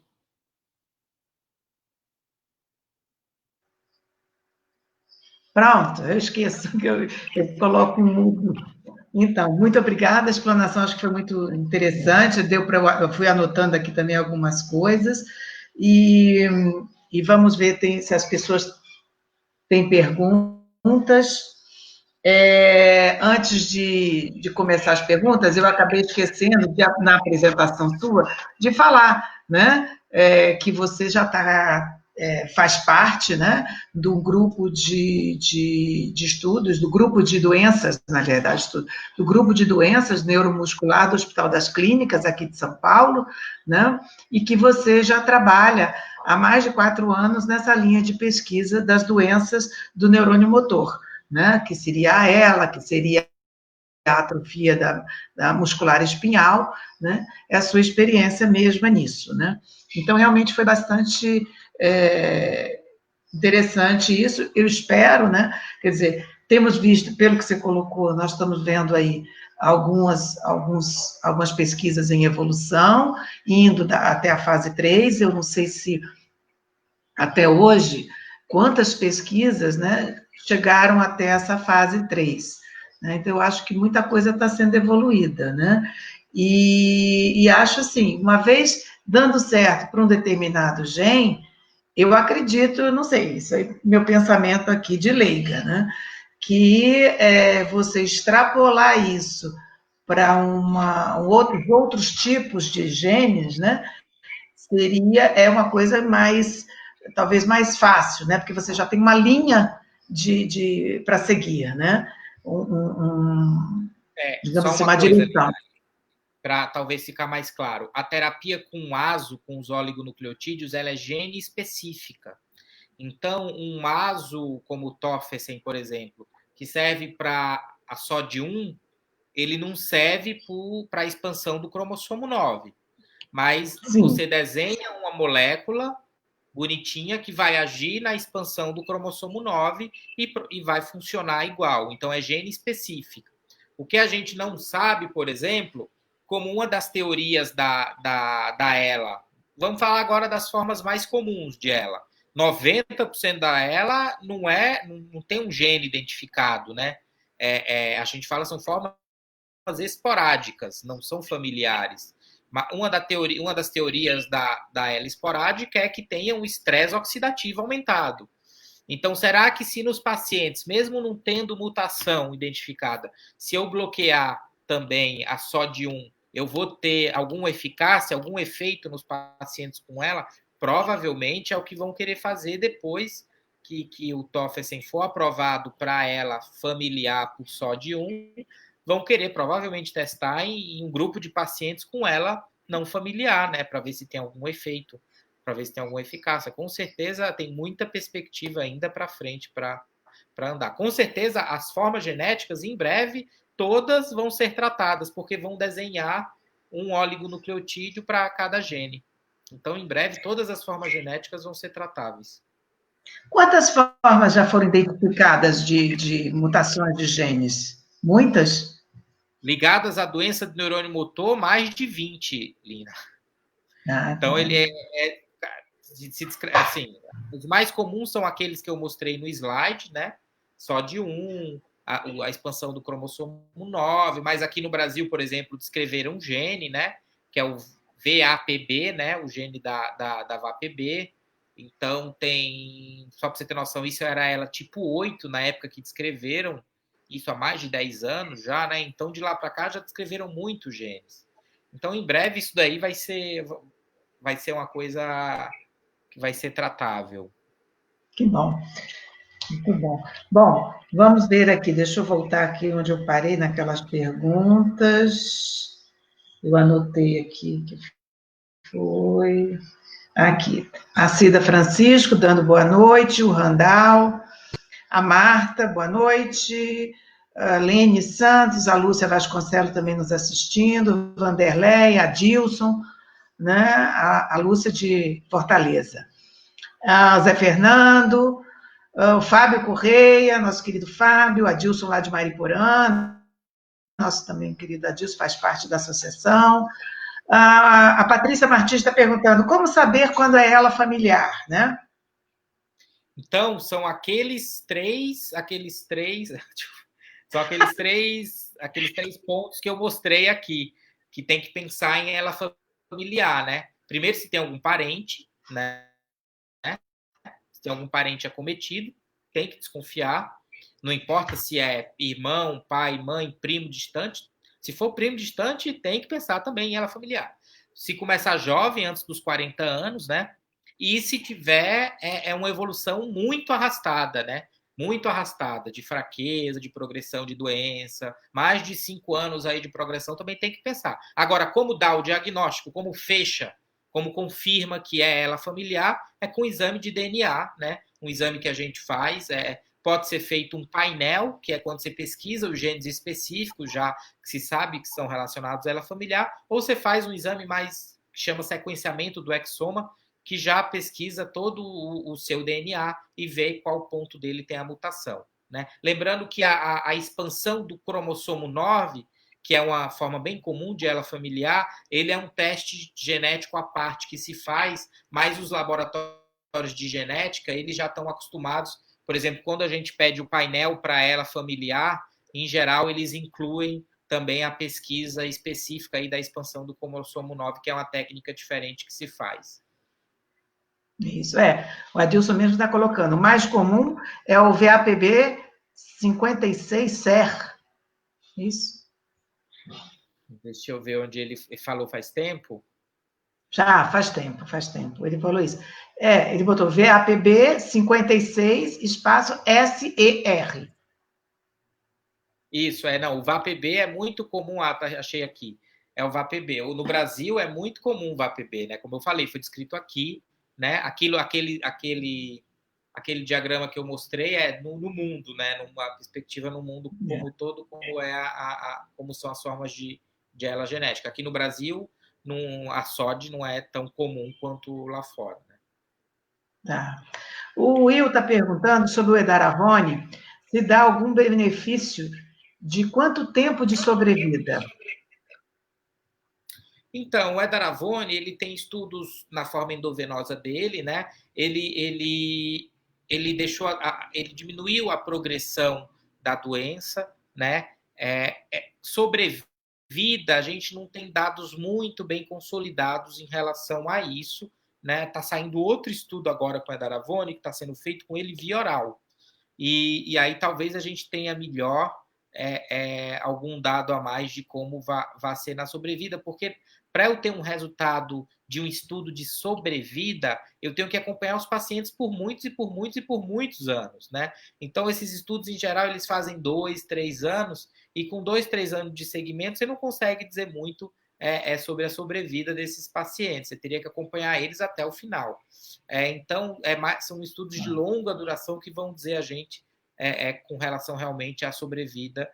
Pronto, eu esqueço que eu coloco mudo. Então, muito obrigada, a explanação acho que foi muito interessante, eu fui anotando aqui também algumas coisas, e vamos ver se as pessoas têm perguntas. Antes de começar as perguntas, eu acabei esquecendo, na apresentação sua, de falar, né, que você já faz parte, né, do grupo de estudos, do grupo de doenças, na verdade, do grupo de doenças neuromuscular do Hospital das Clínicas, aqui de São Paulo, né, e que você já trabalha há mais de 4 anos nessa linha de pesquisa das doenças do neurônio motor, né, que seria a ELA, que seria a atrofia da muscular espinhal, né, é a sua experiência mesma nisso, né. Então, realmente foi bastante Interessante isso, eu espero, né? Quer dizer, temos visto, pelo que você colocou, nós estamos vendo aí algumas pesquisas em evolução, indo até a fase 3. Eu não sei se até hoje, quantas pesquisas, né, chegaram até essa fase 3. Né? Então, eu acho que muita coisa está sendo evoluída, né? E acho assim, uma vez dando certo para um determinado gene, eu acredito, não sei, isso é meu pensamento aqui de leiga, né? Que você extrapolar isso para outros tipos de genes, né? Uma coisa talvez mais fácil, né? Porque você já tem uma linha para seguir, né? Digamos Só assim, uma uma coisa, direção. para talvez ficar mais claro. A terapia com ASO, com os oligonucleotídeos, ela é gene específica. Então, um ASO como o Tofersen, por exemplo, que serve para a SOD1, ele não serve para a expansão do cromossomo 9. Mas Sim. você desenha uma molécula bonitinha que vai agir na expansão do cromossomo 9 e vai funcionar igual. Então, é gene específica. O que a gente não sabe, por exemplo, como uma das teorias da ELA, vamos falar agora das formas mais comuns de ELA. 90% da ELA não tem um gene identificado, né? A gente fala são formas esporádicas, não são familiares. Uma das teorias da ELA esporádica é que tenha um estresse oxidativo aumentado. Então, será que se nos pacientes, mesmo não tendo mutação identificada, se eu bloquear também a SOD1, eu vou ter alguma eficácia, algum efeito nos pacientes com ela? Provavelmente é o que vão querer fazer depois que o Tofersen for aprovado para ela familiar por SOD1, vão querer provavelmente testar em um grupo de pacientes com ela não familiar, né, para ver se tem algum efeito, para ver se tem alguma eficácia. Com certeza tem muita perspectiva ainda para frente para andar. Com certeza as formas genéticas, em breve, todas vão ser tratadas, porque vão desenhar um oligonucleotídeo para cada gene. Então, em breve, todas as formas genéticas vão ser tratáveis. Quantas formas já foram identificadas de mutações de genes? Muitas? Ligadas à doença do neurônio motor, mais de 20, Lina. Então, ele assim, os mais comuns são aqueles que eu mostrei no slide, né? Só de a expansão do cromossomo 9, mas aqui no Brasil, por exemplo, descreveram um gene, né? Que é o VAPB, né? O gene da VAPB. Então, só para você ter noção, isso era ela tipo 8 na época que descreveram, isso há mais de 10 anos já, né? Então, de lá para cá já descreveram muitos genes. Então, em breve, isso daí vai ser uma coisa que vai ser tratável. Que bom. Muito bom. Bom, vamos ver aqui, deixa eu voltar aqui onde eu parei naquelas perguntas. Eu anotei aqui que foi. Aqui. A Cida Francisco dando boa noite, o Randall, a Marta, boa noite, a Lene Santos, a Lúcia Vasconcelos também nos assistindo, Vanderlei, a Dilson, né? A Lúcia de Fortaleza. A Zé Fernando, o Fábio Correia, nosso querido Fábio, a Dilson lá de Mariporã, nosso também querido Adilson, faz parte da associação. A Patrícia Martins está perguntando como saber quando é ela familiar, né? Então, são aqueles três pontos que eu mostrei aqui, que tem que pensar em ela familiar, né? Primeiro, se tem algum parente, né? Se tem algum parente acometido, tem que desconfiar. Não importa se é irmão, pai, mãe, primo distante. Se for primo distante, tem que pensar também em ela familiar. Se começar jovem, antes dos 40 anos, né? E se tiver, uma evolução muito arrastada, né? Muito arrastada, de fraqueza, de progressão de doença, mais de 5 anos aí de progressão, também tem que pensar. Agora, como dá o diagnóstico, como fecha, como confirma que é ela familiar, é com o exame de DNA, né? Um exame que a gente faz, pode ser feito um painel, que é quando você pesquisa os genes específicos, já que se sabe que são relacionados a ela familiar, ou você faz um exame mais que chama sequenciamento do exoma, que já pesquisa todo o seu DNA e vê qual ponto dele tem a mutação, né? Lembrando que a expansão do cromossomo 9, que é uma forma bem comum de ela familiar, ele é um teste genético à parte que se faz, mas os laboratórios de genética, eles já estão acostumados. Por exemplo, quando a gente pede o painel para ela familiar, em geral, eles incluem também a pesquisa específica aí da expansão do cromossomo 9, que é uma técnica diferente que se faz. Isso, o Adilson mesmo está colocando. O mais comum é o VAPB 56-SER. Isso. Deixa eu ver onde ele falou faz tempo. Já, faz tempo. Ele falou isso. Ele botou VAPB 56, espaço SER. Isso, não, o VAPB é muito comum, achei aqui, é o VAPB. No Brasil é muito comum o VAPB, né? Como eu falei, foi descrito aqui, né? Aquele diagrama que eu mostrei é no mundo, né? Numa perspectiva no mundo como todo, como são as formas de ela genética. Aqui no Brasil, a SOD não é tão comum quanto lá fora, né? Tá. O Will está perguntando sobre o Edaravone, se dá algum benefício de quanto tempo de sobrevida? Então, o Edaravone, ele tem estudos na forma endovenosa dele, né? Ele deixou, ele diminuiu a progressão da doença, né? Sobrevida, a gente não tem dados muito bem consolidados em relação a isso, né? Tá saindo outro estudo agora com o Edaravone, que está sendo feito com ele via oral. E aí talvez a gente tenha melhor algum dado a mais de como vai ser na sobrevida, porque para eu ter um resultado de um estudo de sobrevida, eu tenho que acompanhar os pacientes por muitos anos, né? Então, esses estudos, em geral, eles fazem 2, 3 anos, e com 2, 3 anos de segmento, você não consegue dizer muito sobre a sobrevida desses pacientes. Você teria que acompanhar eles até o final. Então, são estudos de longa duração que vão dizer a gente, com relação realmente à sobrevida,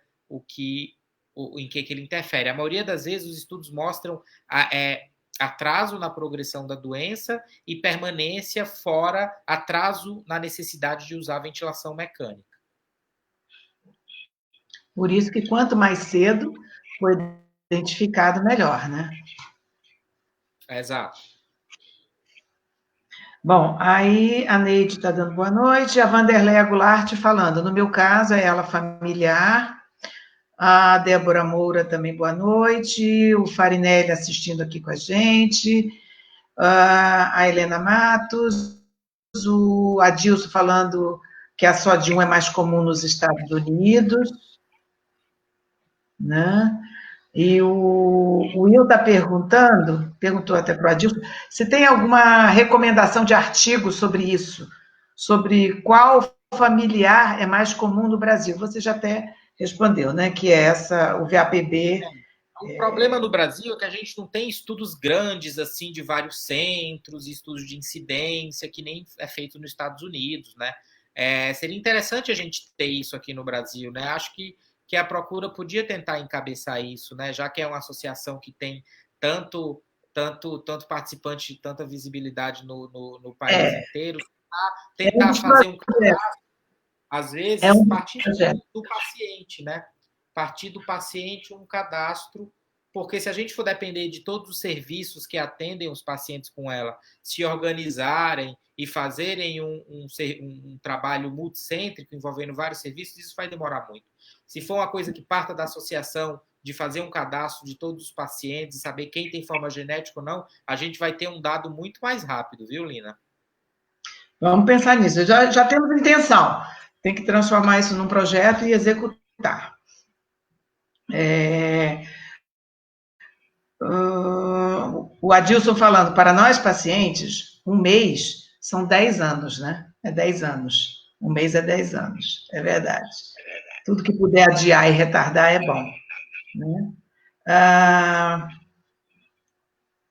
em que ele interfere. A maioria das vezes os estudos mostram atraso na progressão da doença e permanência fora, atraso na necessidade de usar ventilação mecânica. Por isso que quanto mais cedo foi identificado, melhor, né? Exato. Bom, aí a Neide está dando boa noite, a Vanderleia Goulart falando, no meu caso é ela familiar, a Débora Moura também, boa noite. O Farinelli assistindo aqui com a gente. A Helena Matos. O Adilson falando que a SOD1 é mais comum nos Estados Unidos. Né? E o Will está perguntou até para o Adilson, se tem alguma recomendação de artigo sobre isso, sobre qual familiar é mais comum no Brasil. Você já até respondeu, né? Que é o VAPB. O problema no Brasil é que a gente não tem estudos grandes, assim, de vários centros, estudos de incidência, que nem é feito nos Estados Unidos, né? Seria interessante a gente ter isso aqui no Brasil, né? Acho que a Procura podia tentar encabeçar isso, né? Já que é uma associação que tem tanto participante, tanta visibilidade no país inteiro, tentar fazer um cadastro, às vezes, partir do paciente, né? Partir do paciente um cadastro, porque se a gente for depender de todos os serviços que atendem os pacientes com ela se organizarem e fazerem um trabalho multicêntrico envolvendo vários serviços, isso vai demorar muito. Se for uma coisa que parta da associação de fazer um cadastro de todos os pacientes e saber quem tem forma genética ou não, a gente vai ter um dado muito mais rápido, viu, Lina? Vamos pensar nisso. Já temos intenção. Tem que transformar isso num projeto e executar. O Adilson falando, para nós pacientes, um mês são 10 anos, né? É 10 anos. Um mês é 10 anos, é verdade. Tudo que puder adiar e retardar é bom. Né?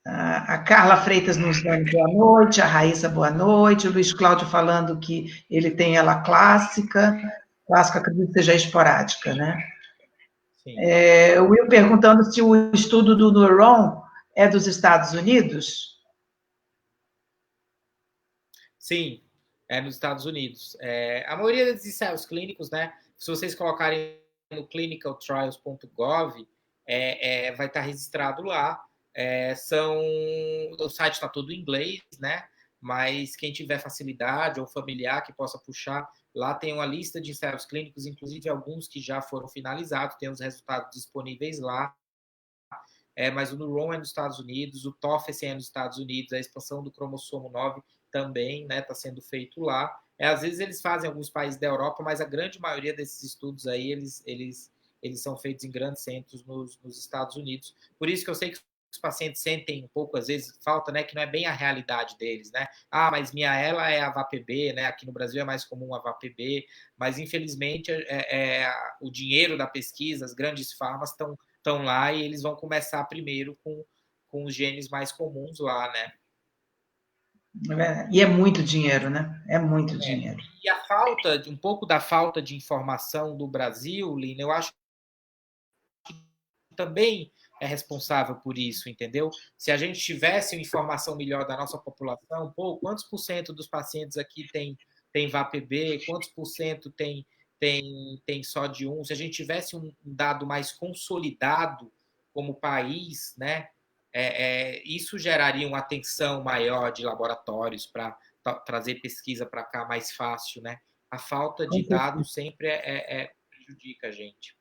A Carla Freitas nos dando boa noite, a Raíssa boa noite, o Luiz Cláudio falando que ele tem ela clássica acredito que seja esporádica, né? O Will perguntando se o estudo do Neuron é dos Estados Unidos. Sim, é nos Estados Unidos. A maioria desses ensaios clínicos, né? Se vocês colocarem no clinicaltrials.gov, vai estar registrado lá. O site está todo em inglês, né? Mas quem tiver facilidade ou familiar que possa puxar, lá tem uma lista de ensaios clínicos, inclusive alguns que já foram finalizados, tem os resultados disponíveis lá. Mas o Neuron é nos Estados Unidos, o TOFES é nos Estados Unidos, a expansão do cromossomo 9 também está sendo feito lá. Às vezes eles fazem em alguns países da Europa, mas a grande maioria desses estudos aí, eles são feitos em grandes centros nos Estados Unidos. Por isso que eu sei que os pacientes sentem um pouco, às vezes, falta, né, que não é bem a realidade deles, né? Mas minha ela é a VAPB, né? Aqui no Brasil é mais comum a VAPB, mas infelizmente o dinheiro da pesquisa, as grandes farmas estão lá e eles vão começar primeiro com os genes mais comuns lá, né? E é muito dinheiro, né? É muito dinheiro. E um pouco da falta de informação do Brasil, Lina, eu acho que também é responsável por isso, entendeu? Se a gente tivesse uma informação melhor da nossa população, quantos por cento dos pacientes aqui tem VAPB, quantos por cento tem só de um? Se a gente tivesse um dado mais consolidado como país, né? Isso geraria uma atenção maior de laboratórios para trazer pesquisa para cá mais fácil, né? A falta de dados sempre prejudica a gente.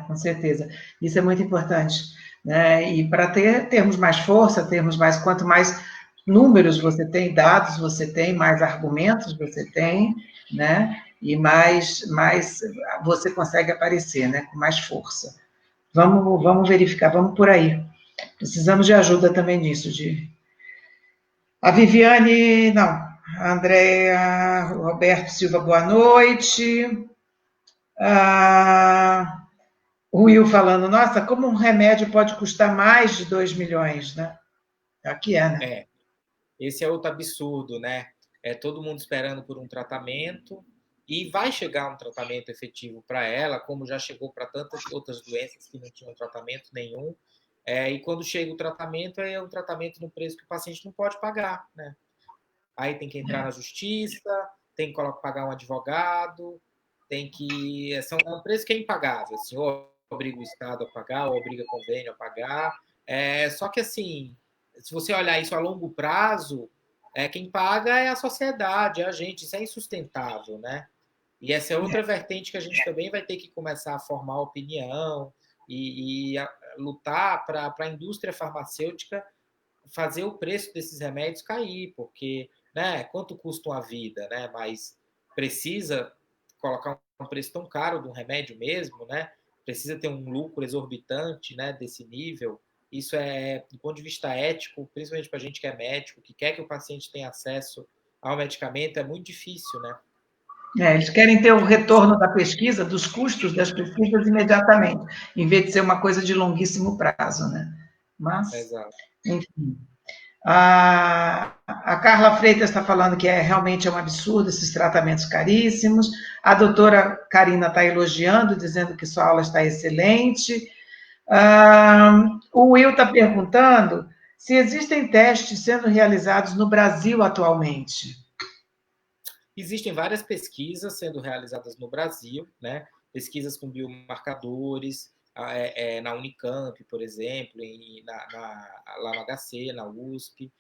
Com certeza. Isso é muito importante, né? E para termos mais força, quanto mais números você tem, dados você tem, mais argumentos você tem, né? E mais você consegue aparecer, né? Com mais força. Vamos verificar, vamos por aí. Precisamos de ajuda também nisso. A Viviane, não. A Andréa, Roberto Silva, boa noite. O Will falando, nossa, como um remédio pode custar mais de 2 milhões, né? Aqui né? Esse é outro absurdo, né? Todo mundo esperando por um tratamento e vai chegar um tratamento efetivo para ela, como já chegou para tantas outras doenças que não tinham tratamento nenhum. E quando chega o tratamento, é um tratamento no preço que o paciente não pode pagar, né? Aí tem que entrar na justiça, tem que pagar um advogado, tem que... É um preço que é impagável, assim, ou obriga o Estado a pagar, ou obriga o convênio a pagar. Só que, assim, se você olhar isso a longo prazo, quem paga é a sociedade, é a gente. Isso é insustentável, né? E essa é outra vertente que a gente também vai ter que começar a formar opinião e lutar para a indústria farmacêutica fazer o preço desses remédios cair, porque, né, quanto custa uma vida, né? Mas precisa colocar um preço tão caro de um remédio mesmo, né? Precisa ter um lucro exorbitante, né, desse nível. Isso do ponto de vista ético, principalmente para a gente que é médico, que quer que o paciente tenha acesso ao medicamento, é muito difícil, né? Eles querem ter o retorno da pesquisa, dos custos das pesquisas imediatamente, em vez de ser uma coisa de longuíssimo prazo, né? Mas, exato. Enfim. A Carla Freitas está falando que realmente é um absurdo esses tratamentos caríssimos. A doutora Karina está elogiando, dizendo que sua aula está excelente. O Will está perguntando se existem testes sendo realizados no Brasil atualmente. Existem várias pesquisas sendo realizadas no Brasil, né? Pesquisas com biomarcadores, na Unicamp, por exemplo, lá no HC, na USP.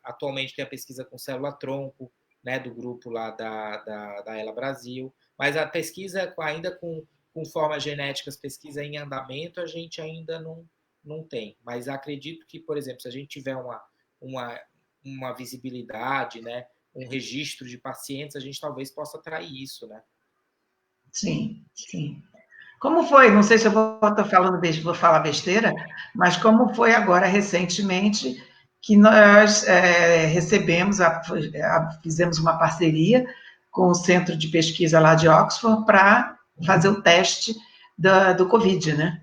Atualmente tem a pesquisa com célula-tronco, né, do grupo lá da Ela Brasil, mas a pesquisa ainda com formas genéticas, pesquisa em andamento, a gente ainda não tem. Mas acredito que, por exemplo, se a gente tiver uma visibilidade, né, um registro de pacientes, a gente talvez possa atrair isso, né? Sim, sim. Como foi? Não sei se eu vou falar besteira, mas como foi agora recentemente que nós fizemos uma parceria com o Centro de Pesquisa lá de Oxford para fazer o teste do Covid, né?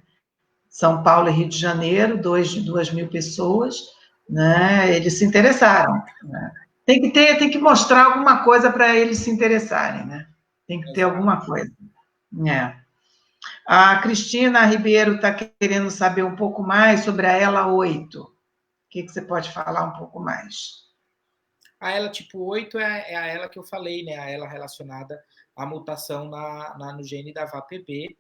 São Paulo e Rio de Janeiro, 2.000 pessoas, né? Eles se interessaram. Né? Tem que mostrar alguma coisa para eles se interessarem, né? Tem que ter alguma coisa. A Cristina Ribeiro está querendo saber um pouco mais sobre a ELA 8. O que você pode falar um pouco mais? A ELA tipo 8 é a ELA que eu falei, né? A ELA relacionada à mutação no gene da VAPB.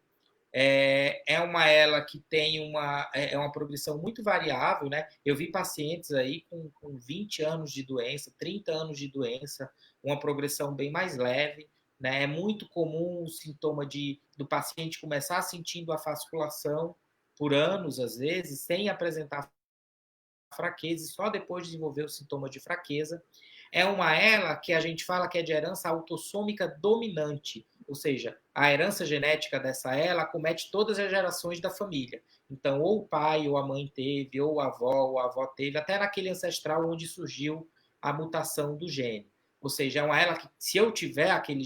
É uma ELA que tem uma progressão muito variável, né? Eu vi pacientes aí com 20 anos de doença, 30 anos de doença, uma progressão bem mais leve, né? É muito comum o sintoma do paciente começar sentindo a fasciculação por anos, às vezes, sem apresentar fraqueza, e só depois desenvolver o sintoma de fraqueza. É uma ELA que a gente fala que é de herança autossômica dominante, ou seja, a herança genética dessa ELA acomete todas as gerações da família. Então, ou o pai ou a mãe teve, ou a avó teve, até naquele ancestral onde surgiu a mutação do gene. Ou seja, é uma ELA que, se eu tiver aquele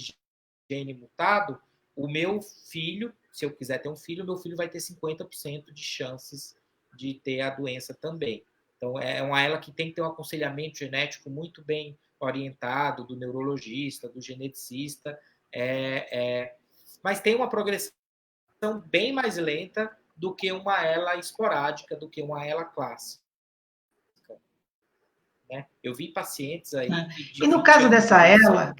gene mutado, o meu filho, se eu quiser ter um filho, meu filho vai ter 50% de chances de ter a doença também. Então, é uma ELA que tem que ter um aconselhamento genético muito bem orientado do neurologista, do geneticista, mas tem uma progressão bem mais lenta do que uma ELA esporádica, do que uma ELA clássica. Né? Eu vi pacientes aí... E no caso dessa ELA...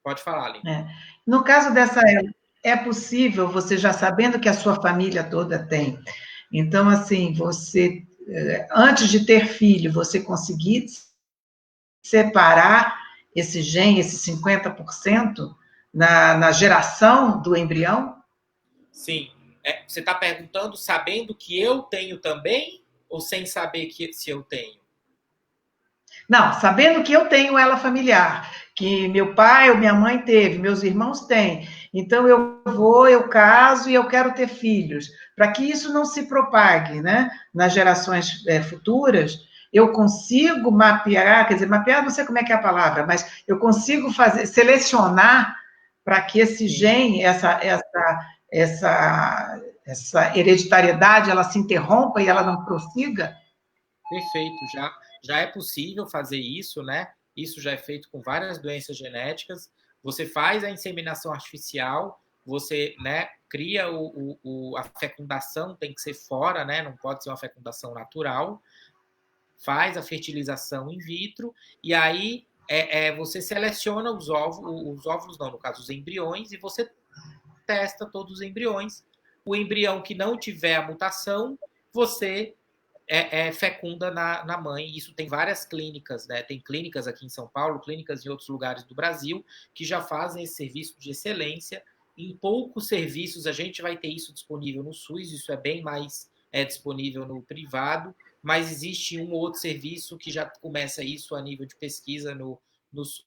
Pode falar, Aline. No caso dessa ELA, é possível, você já sabendo que a sua família toda tem, então, assim, você, antes de ter filho, você conseguir separar esse gene, esse 50%, na geração do embrião? Sim. Você está perguntando sabendo que eu tenho também, ou sem saber se eu tenho? Não, sabendo que eu tenho ela familiar, que meu pai ou minha mãe teve, meus irmãos têm. Então, eu caso e eu quero ter filhos. Para que isso não se propague, né, nas gerações futuras, eu consigo mapear, quer dizer, mapear, não sei como é que é a palavra, mas eu consigo selecionar para que esse gene, essa hereditariedade, ela se interrompa e ela não prossiga? Perfeito, já é possível fazer isso, né? Isso já é feito com várias doenças genéticas. Você faz a inseminação artificial, você, né, cria a fecundação, tem que ser fora, né? Não pode ser uma fecundação natural. Faz a fertilização in vitro e aí você seleciona os óvulos não, no caso os embriões, e você testa todos os embriões. O embrião que não tiver a mutação, você fecunda na mãe. Isso tem várias clínicas, né? Tem clínicas aqui em São Paulo, clínicas em outros lugares do Brasil, que já fazem esse serviço de excelência. Em poucos serviços a gente vai ter isso disponível no SUS, isso é bem mais disponível no privado, mas existe um ou outro serviço que já começa isso a nível de pesquisa no SUS,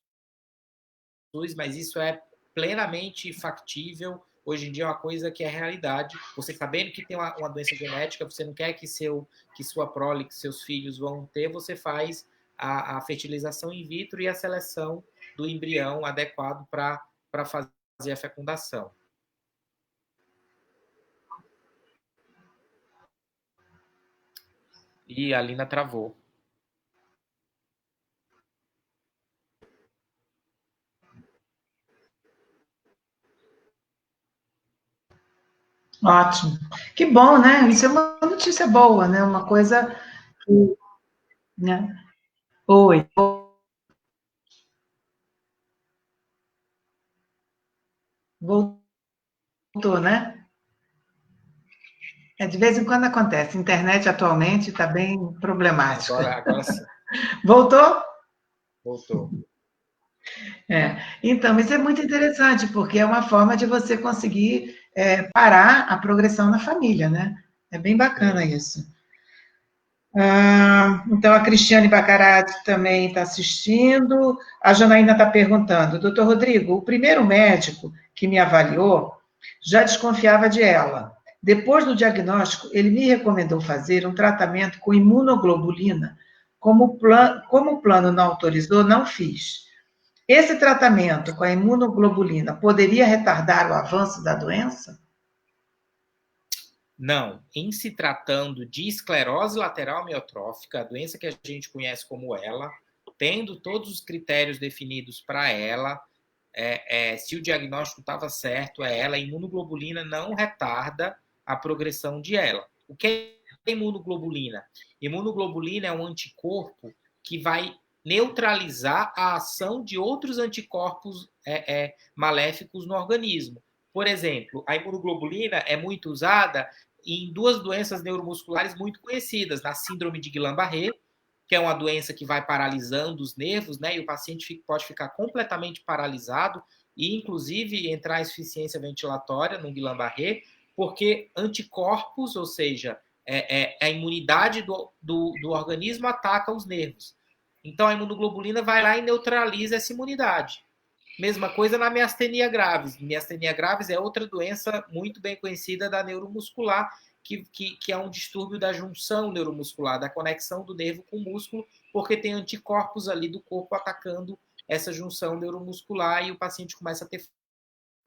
mas isso é plenamente factível. Hoje em dia é uma coisa que é realidade. Você sabendo que tem uma doença genética, você não quer que sua prole, que seus filhos vão ter, você faz a fertilização in vitro e a seleção do embrião adequado para fazer a fecundação. E a Lina travou. Ótimo. Que bom, né? Isso é uma notícia boa, né? Uma coisa que, né? Oi. Voltou, né? De vez em quando acontece. A internet atualmente está bem problemática. Agora sim. Voltou? Voltou. Então, isso é muito interessante, porque é uma forma de você conseguir parar a progressão na família, né? É bem bacana isso. Então, a Cristiane Bacarati também está assistindo. A Janaína está perguntando, doutor Rodrigo, o primeiro médico que me avaliou já desconfiava de ela. Depois do diagnóstico, ele me recomendou fazer um tratamento com imunoglobulina. Como o plano não autorizou, não fiz. Esse tratamento com a imunoglobulina poderia retardar o avanço da doença? Não. Em se tratando de esclerose lateral amiotrófica, a doença que a gente conhece como ELA, tendo todos os critérios definidos para ela, se o diagnóstico estava certo, a imunoglobulina não retarda a progressão de ELA. O que é imunoglobulina? Imunoglobulina é um anticorpo que vai neutralizar a ação de outros anticorpos maléficos no organismo. Por exemplo, a imunoglobulina é muito usada em duas doenças neuromusculares muito conhecidas, na síndrome de Guillain-Barré, que é uma doença que vai paralisando os nervos, né? E o paciente pode ficar completamente paralisado e, inclusive, entrar em insuficiência ventilatória no Guillain-Barré, porque anticorpos, ou seja, a imunidade do organismo ataca os nervos. Então, a imunoglobulina vai lá e neutraliza essa imunidade. Mesma coisa na miastenia gravis. Miastenia gravis é outra doença muito bem conhecida da neuromuscular, que é um distúrbio da junção neuromuscular, da conexão do nervo com o músculo, porque tem anticorpos ali do corpo atacando essa junção neuromuscular e o paciente começa a ter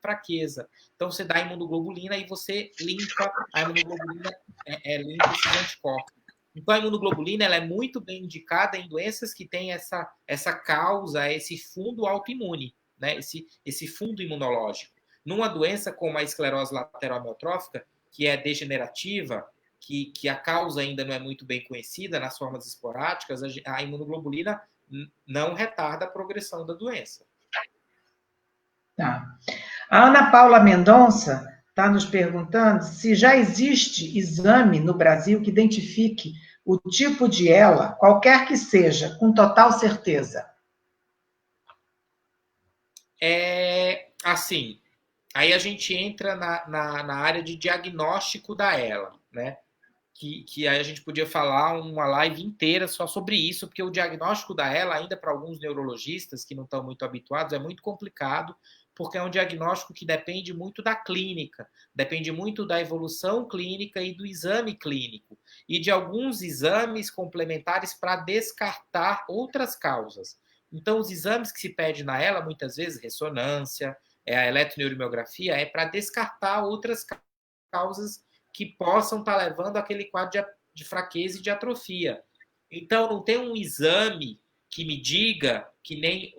fraqueza. Então, você dá a imunoglobulina e você limpa a imunoglobulina, limpa esses anticorpos. Então, a imunoglobulina ela é muito bem indicada em doenças que têm essa causa, esse fundo autoimune, né? Esse fundo imunológico. Numa doença como a esclerose lateral amiotrófica, que é degenerativa, que a causa ainda não é muito bem conhecida nas formas esporádicas, a imunoglobulina não retarda a progressão da doença. Tá. A Ana Paula Mendonça está nos perguntando se já existe exame no Brasil que identifique o tipo de ELA, qualquer que seja, com total certeza. Assim, aí a gente entra na área de diagnóstico da ELA, né? Que aí a gente podia falar uma live inteira só sobre isso, porque o diagnóstico da ELA, ainda para alguns neurologistas que não estão muito habituados, é muito complicado, porque é um diagnóstico que depende muito da clínica, depende muito da evolução clínica e do exame clínico, e de alguns exames complementares para descartar outras causas. Então, os exames que se pede na ELA, muitas vezes, ressonância, a eletroneuromiografia, é para descartar outras causas que possam estar levando aquele quadro de fraqueza e de atrofia. Então, não tem um exame que me diga, que nem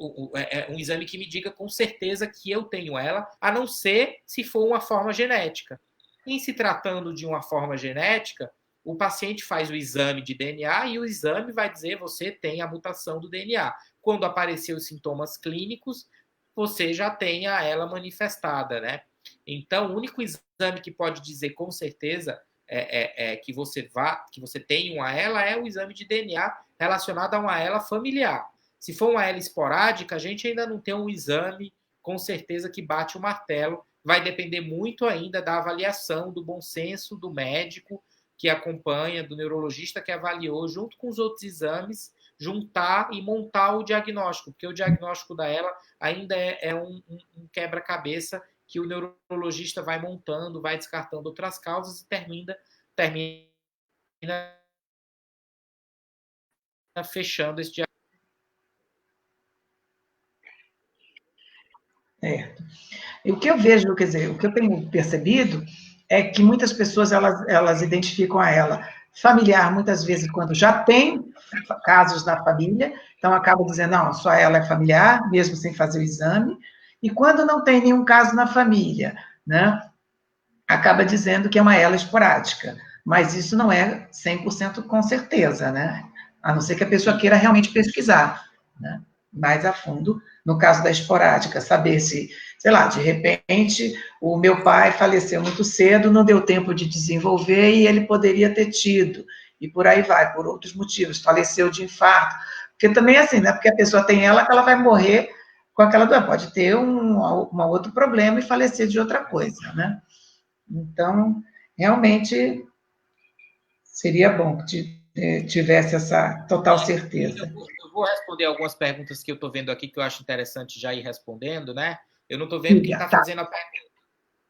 um exame que me diga com certeza que eu tenho ela, a não ser se for uma forma genética. Em se tratando de uma forma genética, o paciente faz o exame de DNA e o exame vai dizer você tem a mutação do DNA. Quando aparecer os sintomas clínicos, você já tem ela manifestada, né? Então, o único exame que pode dizer com certeza que você tem uma ELA é o exame de DNA relacionado a uma ELA familiar. Se for uma ELA esporádica, a gente ainda não tem um exame com certeza que bate o martelo. Vai depender muito ainda da avaliação, do bom senso do médico que acompanha, do neurologista que avaliou, junto com os outros exames, juntar e montar o diagnóstico, porque o diagnóstico da ELA ainda é um quebra-cabeça que o neurologista vai montando, vai descartando outras causas e termina fechando esse diagnóstico. E o que eu vejo, quer dizer, o que eu tenho percebido é que muitas pessoas elas identificam a ela familiar, muitas vezes, quando já tem casos na família, então acaba dizendo, não, só ela é familiar, mesmo sem fazer o exame, e quando não tem nenhum caso na família, né, acaba dizendo que é uma ela esporádica, mas isso não é 100% com certeza, né, a não ser que a pessoa queira realmente pesquisar, né, mais a fundo, no caso da esporádica, saber se, sei lá, de repente, o meu pai faleceu muito cedo, não deu tempo de desenvolver e ele poderia ter tido, e por aí vai, por outros motivos, faleceu de infarto, porque também é assim, né, porque a pessoa tem ela, que ela vai morrer com aquela doença, pode ter um outro problema e falecer de outra coisa, né, então, realmente, seria bom que tivesse essa total certeza. Eu vou responder algumas perguntas que eu estou vendo aqui que eu acho interessante já ir respondendo, né? Eu não estou vendo quem está fazendo a pergunta.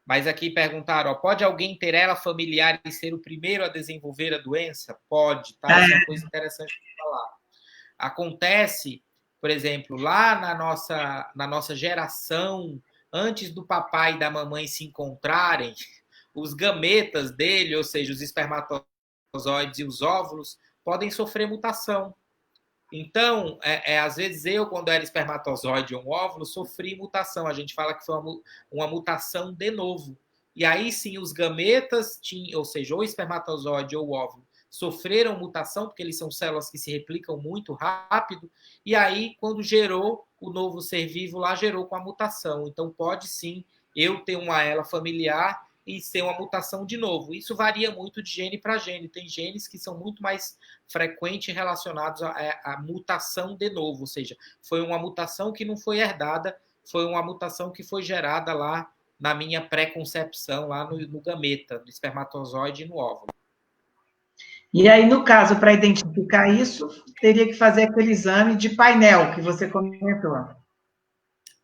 Mas aqui perguntaram, ó, pode alguém ter ela familiar e ser o primeiro a desenvolver a doença? Pode, tá? Isso é uma coisa interessante de falar. Acontece, por exemplo, lá na nossa geração, antes do papai e da mamãe se encontrarem, os gametas dele, ou seja, os espermatozoides e os óvulos, podem sofrer mutação. Então, às vezes eu, quando era espermatozoide ou um óvulo, sofri mutação. A gente fala que foi uma mutação de novo. E aí sim, os gametas, ou seja, ou o espermatozoide ou o óvulo, sofreram mutação, porque eles são células que se replicam muito rápido, e aí, quando gerou o novo ser vivo lá, gerou com a mutação. Então, pode sim eu ter uma ELA familiar e ser uma mutação de novo. Isso varia muito de gene para gene. Tem genes que são muito mais frequentes relacionados à mutação de novo, ou seja, foi uma mutação que não foi herdada, foi uma mutação que foi gerada lá na minha pré-concepção, lá no gameta, no espermatozoide e no óvulo. E aí, no caso, para identificar isso, teria que fazer aquele exame de painel que você comentou.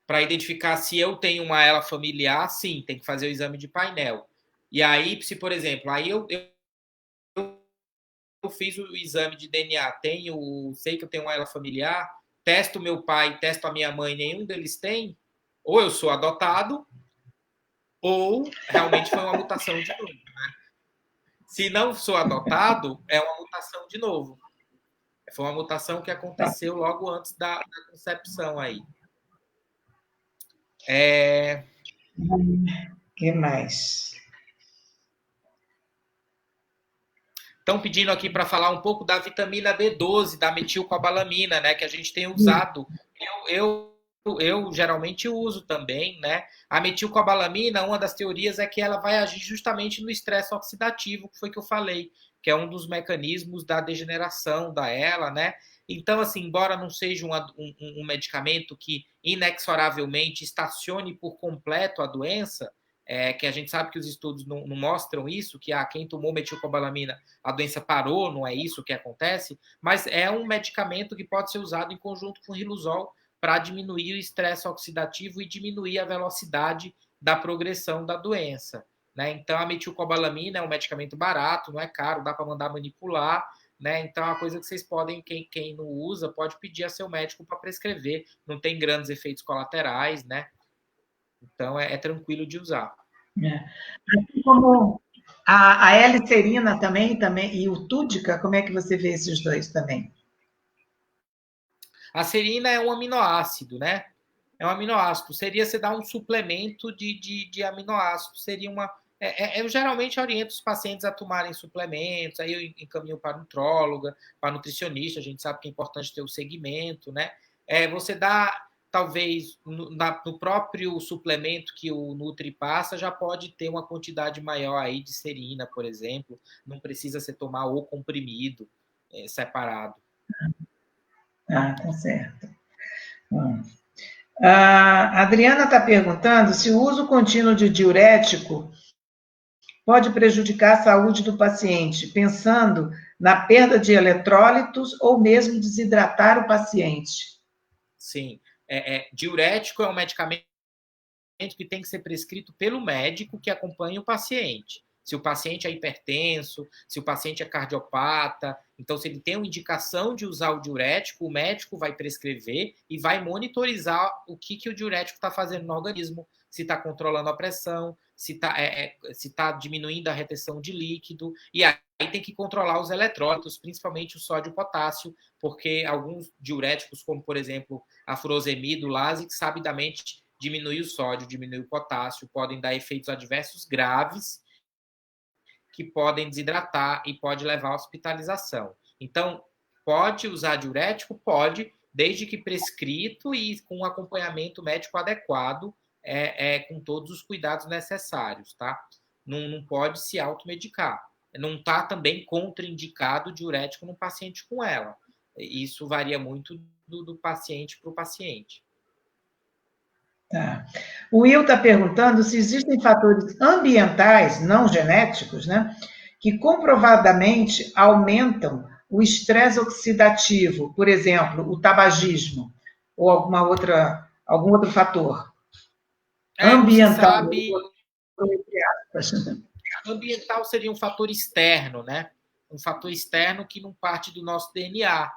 Para identificar se eu tenho uma ELA familiar, sim, tem que fazer o exame de painel. E aí, se, por exemplo, aí eu fiz o exame de DNA, sei que eu tenho uma ELA familiar, testo meu pai, testo a minha mãe, nenhum deles tem, ou eu sou adotado, ou realmente foi uma mutação de novo. Né? Se não sou adotado, é uma mutação de novo. Foi uma mutação que aconteceu logo antes da concepção aí. Que mais? Estão pedindo aqui para falar um pouco da vitamina B12, da metilcobalamina, né, que a gente tem usado. Eu geralmente uso também, né? A metilcobalamina, uma das teorias é que ela vai agir justamente no estresse oxidativo, que foi que eu falei, que é um dos mecanismos da degeneração da ELA, né? Então, assim, embora não seja um medicamento que inexoravelmente estacione por completo a doença, que a gente sabe que os estudos não mostram isso, que quem tomou metilcobalamina, a doença parou, não é isso que acontece, mas é um medicamento que pode ser usado em conjunto com o riluzol para diminuir o estresse oxidativo e diminuir a velocidade da progressão da doença. Né? Então, a metilcobalamina é um medicamento barato, não é caro, dá para mandar manipular, né? Então, é uma coisa que vocês podem, quem não usa, pode pedir a seu médico para prescrever, não tem grandes efeitos colaterais, né? Então, é tranquilo de usar. Assim como a L-serina também, e o Túdica, como é que você vê esses dois também? A serina é um aminoácido, né? É um aminoácido. Seria você dar um suplemento de aminoácido. Seria uma. Eu geralmente oriento os pacientes a tomarem suplementos, aí eu encaminho para nutróloga, para nutricionista, a gente sabe que é importante ter o segmento, né? Você dá, talvez, no próprio suplemento que o Nutri passa, já pode ter uma quantidade maior aí de serina, por exemplo. Não precisa você tomar o comprimido separado. Tá certo. A Adriana está perguntando se o uso contínuo de diurético pode prejudicar a saúde do paciente, pensando na perda de eletrólitos ou mesmo desidratar o paciente. Sim. Diurético é um medicamento que tem que ser prescrito pelo médico que acompanha o paciente. Se o paciente é hipertenso, se o paciente é cardiopata, então se ele tem uma indicação de usar o diurético, o médico vai prescrever e vai monitorizar o que o diurético está fazendo no organismo, se está controlando a pressão, se está diminuindo a retenção de líquido, e aí tem que controlar os eletrólitos, principalmente o sódio e o potássio, porque alguns diuréticos, como por exemplo a furosemida, o Lasix, sabidamente diminui o sódio, diminui o potássio, podem dar efeitos adversos graves que podem desidratar e pode levar à hospitalização. Então, pode usar diurético? Pode, desde que prescrito e com um acompanhamento médico adequado, com todos os cuidados necessários, tá? Não pode se automedicar. Não está também contraindicado diurético no paciente com ela. Isso varia muito do paciente para o paciente. Tá. O Will está perguntando se existem fatores ambientais, não genéticos, né, que comprovadamente aumentam o estresse oxidativo, por exemplo, o tabagismo, ou algum outro fator. Ambiental. Ambiental seria um fator externo, né? Um fator externo que não parte do nosso DNA.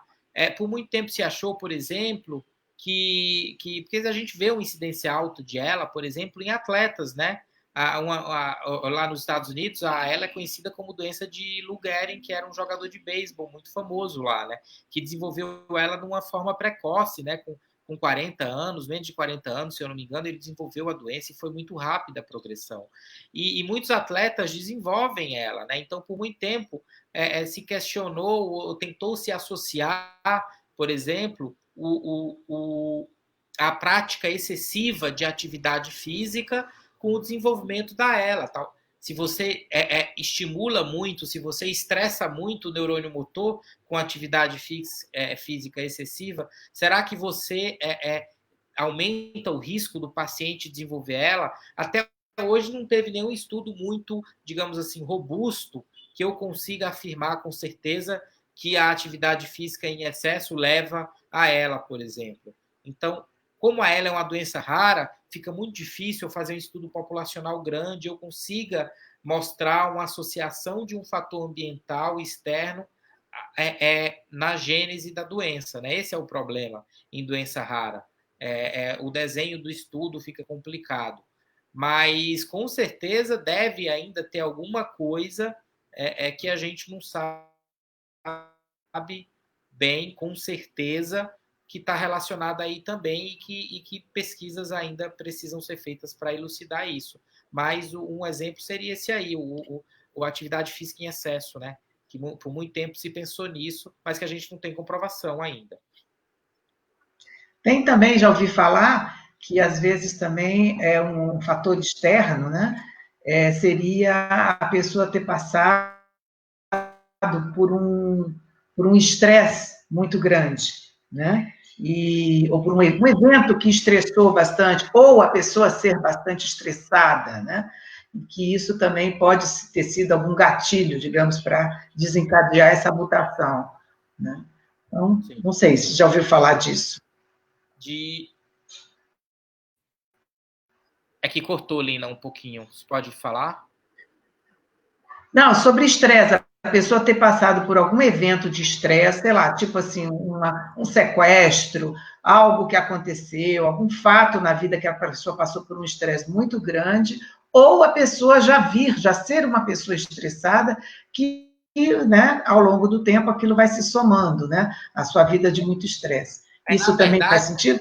Por muito tempo se achou, por exemplo, porque a gente vê uma incidência alta de ELA, por exemplo, em atletas, né? Lá nos Estados Unidos, a ELA é conhecida como doença de Lou Gehrig, que era um jogador de beisebol muito famoso lá, né? Que desenvolveu ela de uma forma precoce, né? Com com 40 anos, menos de 40 anos, se eu não me engano, ele desenvolveu a doença e foi muito rápida a progressão. E muitos atletas desenvolvem ela, né? Então, por muito tempo, se questionou ou tentou se associar, por exemplo, a prática excessiva de atividade física com o desenvolvimento da ELA. Tal. Se você estimula muito, se você estressa muito o neurônio motor com atividade física excessiva, será que você aumenta o risco do paciente desenvolver ela? Até hoje não teve nenhum estudo muito, digamos assim, robusto que eu consiga afirmar com certeza que a atividade física em excesso leva a ela, por exemplo. Então, como a ELA é uma doença rara, fica muito difícil eu fazer um estudo populacional grande, eu consiga mostrar uma associação de um fator ambiental externo na gênese da doença. Né? Esse é o problema em doença rara. O desenho do estudo fica complicado. Mas, com certeza, deve ainda ter alguma coisa que a gente não sabe bem, com certeza, que está relacionada aí também e que pesquisas ainda precisam ser feitas para elucidar isso. Mas um exemplo seria esse aí, o atividade física em excesso, né? Que por muito tempo se pensou nisso, mas que a gente não tem comprovação ainda. Tem também, já ouvi falar, que às vezes também é um fator externo, né? Seria a pessoa ter passado por um estresse muito grande, né? Ou por um evento que estressou bastante, ou a pessoa ser bastante estressada, né? Que isso também pode ter sido algum gatilho, digamos, para desencadear essa mutação, né? Então, sim, não sei se já ouviu falar disso. É que cortou, Lina, um pouquinho. Você pode falar? Não, sobre estresse. A pessoa ter passado por algum evento de estresse, sei lá, tipo assim, um sequestro, algo que aconteceu, algum fato na vida que a pessoa passou por um estresse muito grande, ou a pessoa já ser uma pessoa estressada, que, né, ao longo do tempo aquilo vai se somando, né, a sua vida de muito estresse. Isso também faz sentido?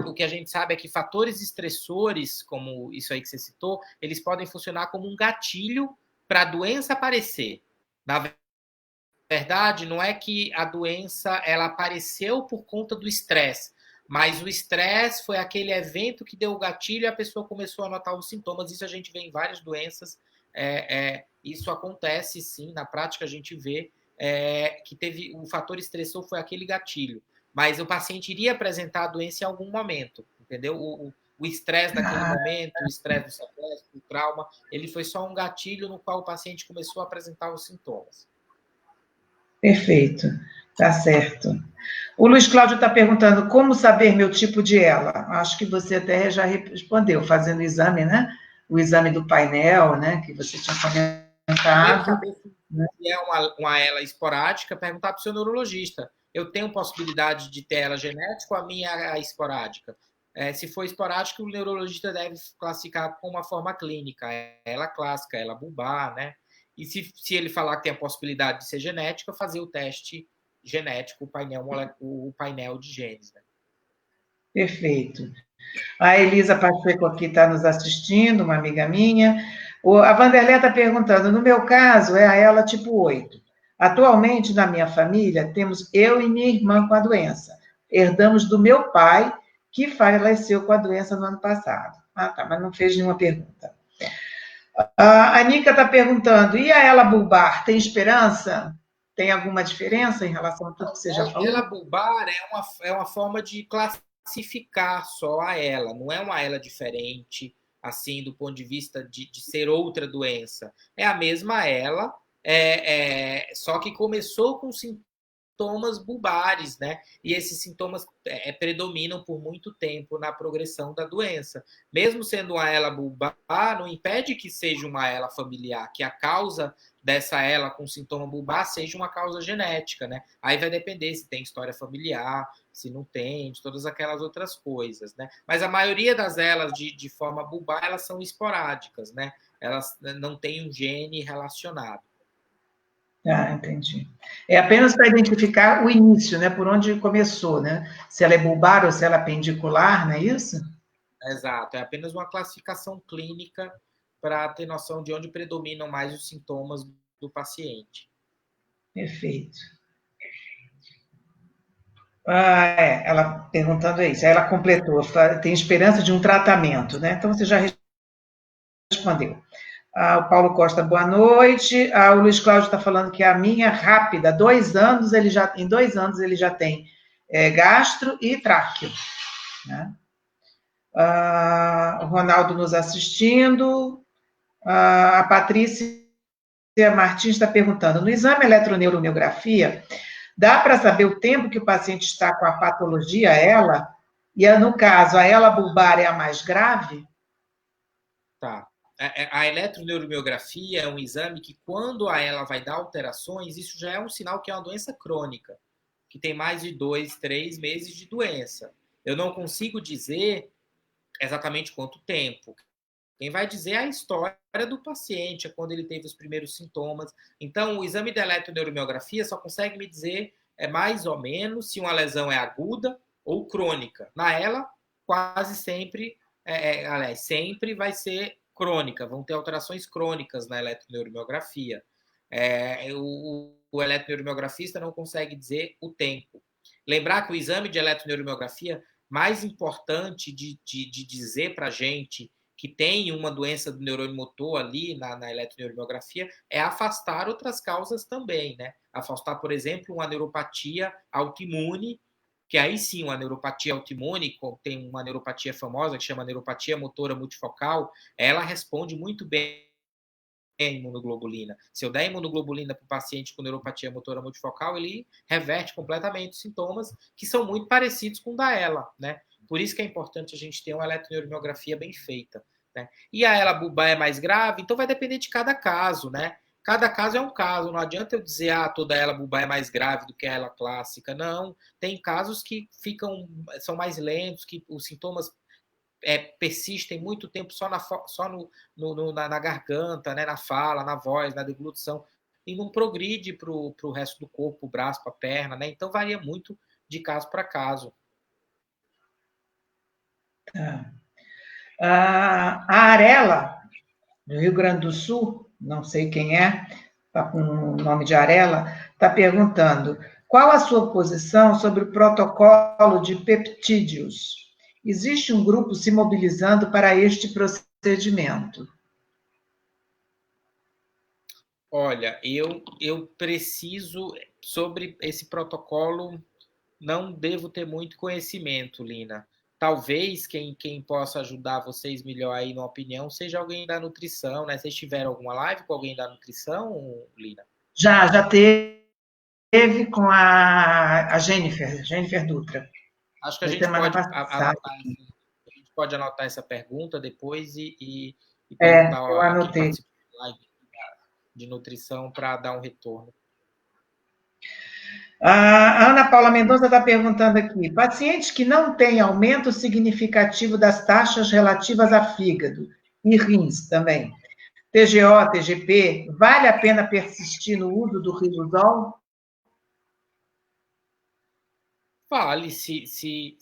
O que a gente sabe é que fatores estressores, como isso aí que você citou, eles podem funcionar como um gatilho para a doença aparecer. Na verdade, não é que a doença ela apareceu por conta do estresse, mas o estresse foi aquele evento que deu o gatilho e a pessoa começou a notar os sintomas. Isso a gente vê em várias doenças. Isso acontece, sim, na prática a gente vê que teve o fator estressor foi aquele gatilho. Mas o paciente iria apresentar a doença em algum momento, entendeu? O estresse daquele momento, o estresse do sequestro, o trauma, ele foi só um gatilho no qual o paciente começou a apresentar os sintomas. Perfeito, tá certo. O Luiz Cláudio está perguntando como saber meu tipo de ELA. Acho que você até já respondeu, fazendo o exame, né? O exame do painel, né? Que você tinha comentado. Se é uma ELA esporádica, perguntar para o seu neurologista. Eu tenho possibilidade de ter ELA genética ou a minha é esporádica? Se for esporádica, o neurologista deve classificar com uma forma clínica. ELA clássica, ELA bulbar, né? E se ele falar que tem a possibilidade de ser genética, fazer o teste genético, o painel de genes. Né? Perfeito. A Elisa Pacheco aqui está nos assistindo, uma amiga minha. A Vanderlei está perguntando, no meu caso, é a ELA tipo 8. Atualmente, na minha família, temos eu e minha irmã com a doença. Herdamos do meu pai, que faleceu com a doença no ano passado. Ah, tá, mas não fez nenhuma pergunta. A Nica está perguntando, e a ELA bulbar, tem esperança? Tem alguma diferença em relação a tudo que você já falou? A ELA bulbar é uma forma de classificar só a ELA, não é uma ELA diferente, assim, do ponto de vista de ser outra doença. É a mesma ELA, só que começou com sintomas bulbares, né? E esses sintomas predominam por muito tempo na progressão da doença. Mesmo sendo uma ELA bulbar, não impede que seja uma ELA familiar, que a causa dessa ELA com sintoma bulbar seja uma causa genética, né? Aí vai depender se tem história familiar, se não tem, de todas aquelas outras coisas, né? Mas a maioria das ELAs de forma bulbar, elas são esporádicas, né? Elas não têm um gene relacionado. Ah, entendi. É apenas para identificar o início, né? Por onde começou, né? Se ela é bulbar ou se ela é pendicular, não é isso? Exato, é apenas uma classificação clínica para ter noção de onde predominam mais os sintomas do paciente. Perfeito. Ela perguntando isso, aí ela completou, tem esperança de um tratamento, né? Então você já respondeu. O Paulo Costa, boa noite. O Luiz Cláudio está falando que a minha rápida, em 2 anos ele já tem gastro e tráqueo. Né? O Ronaldo nos assistindo. A Patrícia Martins está perguntando: no exame eletroneuromiografia, dá para saber o tempo que o paciente está com a patologia, ela? E no caso, a ela bulbar é a mais grave? Tá. A eletroneuromiografia é um exame que, quando ela vai dar alterações, isso já é um sinal que é uma doença crônica, que tem mais de 2, 3 meses de doença. Eu não consigo dizer exatamente quanto tempo. Quem vai dizer é a história do paciente, é quando ele teve os primeiros sintomas. Então, o exame de eletroneuromiografia só consegue me dizer mais ou menos se uma lesão é aguda ou crônica. Na ela, quase sempre, aliás, sempre vai ser crônica, vão ter alterações crônicas na eletroneuromiografia. O eletroneuromiografista não consegue dizer o tempo. Lembrar que o exame de eletroneuromiografia mais importante de dizer para a gente que tem uma doença do neurônio motor ali na eletroneuromiografia é afastar outras causas também, né? Afastar, por exemplo, uma neuropatia autoimune, que aí sim, uma neuropatia autoimune, tem uma neuropatia famosa que chama neuropatia motora multifocal, ela responde muito bem a imunoglobulina. Se eu der imunoglobulina para o paciente com neuropatia motora multifocal, ele reverte completamente os sintomas, que são muito parecidos com o da ELA, né? Por isso que é importante a gente ter uma eletroneuromiografia bem feita. Né? E a ELA bulbar é mais grave, então vai depender de cada caso, né? Cada caso é um caso, não adianta eu dizer, toda ELA bulbar é mais grave do que a ELA clássica, não. Tem casos que são mais lentos, que os sintomas persistem muito tempo só na garganta, né, na fala, na voz, na deglutição, e não progride para o resto do corpo, o braço, para a perna, né? Então varia muito de caso para caso. A Arela, do Rio Grande do Sul, não sei quem é, está com o nome de Arela, está perguntando qual a sua posição sobre o protocolo de peptídeos? Existe um grupo se mobilizando para este procedimento? Olha, eu preciso, sobre esse protocolo, não devo ter muito conhecimento, Lina. Talvez quem possa ajudar vocês melhor aí na opinião seja alguém da nutrição, né? Vocês tiveram alguma live com alguém da nutrição, Lina? Já teve com a Jennifer Dutra. Acho que a Foi gente semana pode passada. anotar essa pergunta depois e perguntar Eu a quem anotei. participou da live de nutrição para dar um retorno. A Ana Paula Mendonça está perguntando aqui: pacientes que não têm aumento significativo das taxas relativas a fígado e rins também, TGO, TGP, vale a pena persistir no uso do Riluzol? Vale, se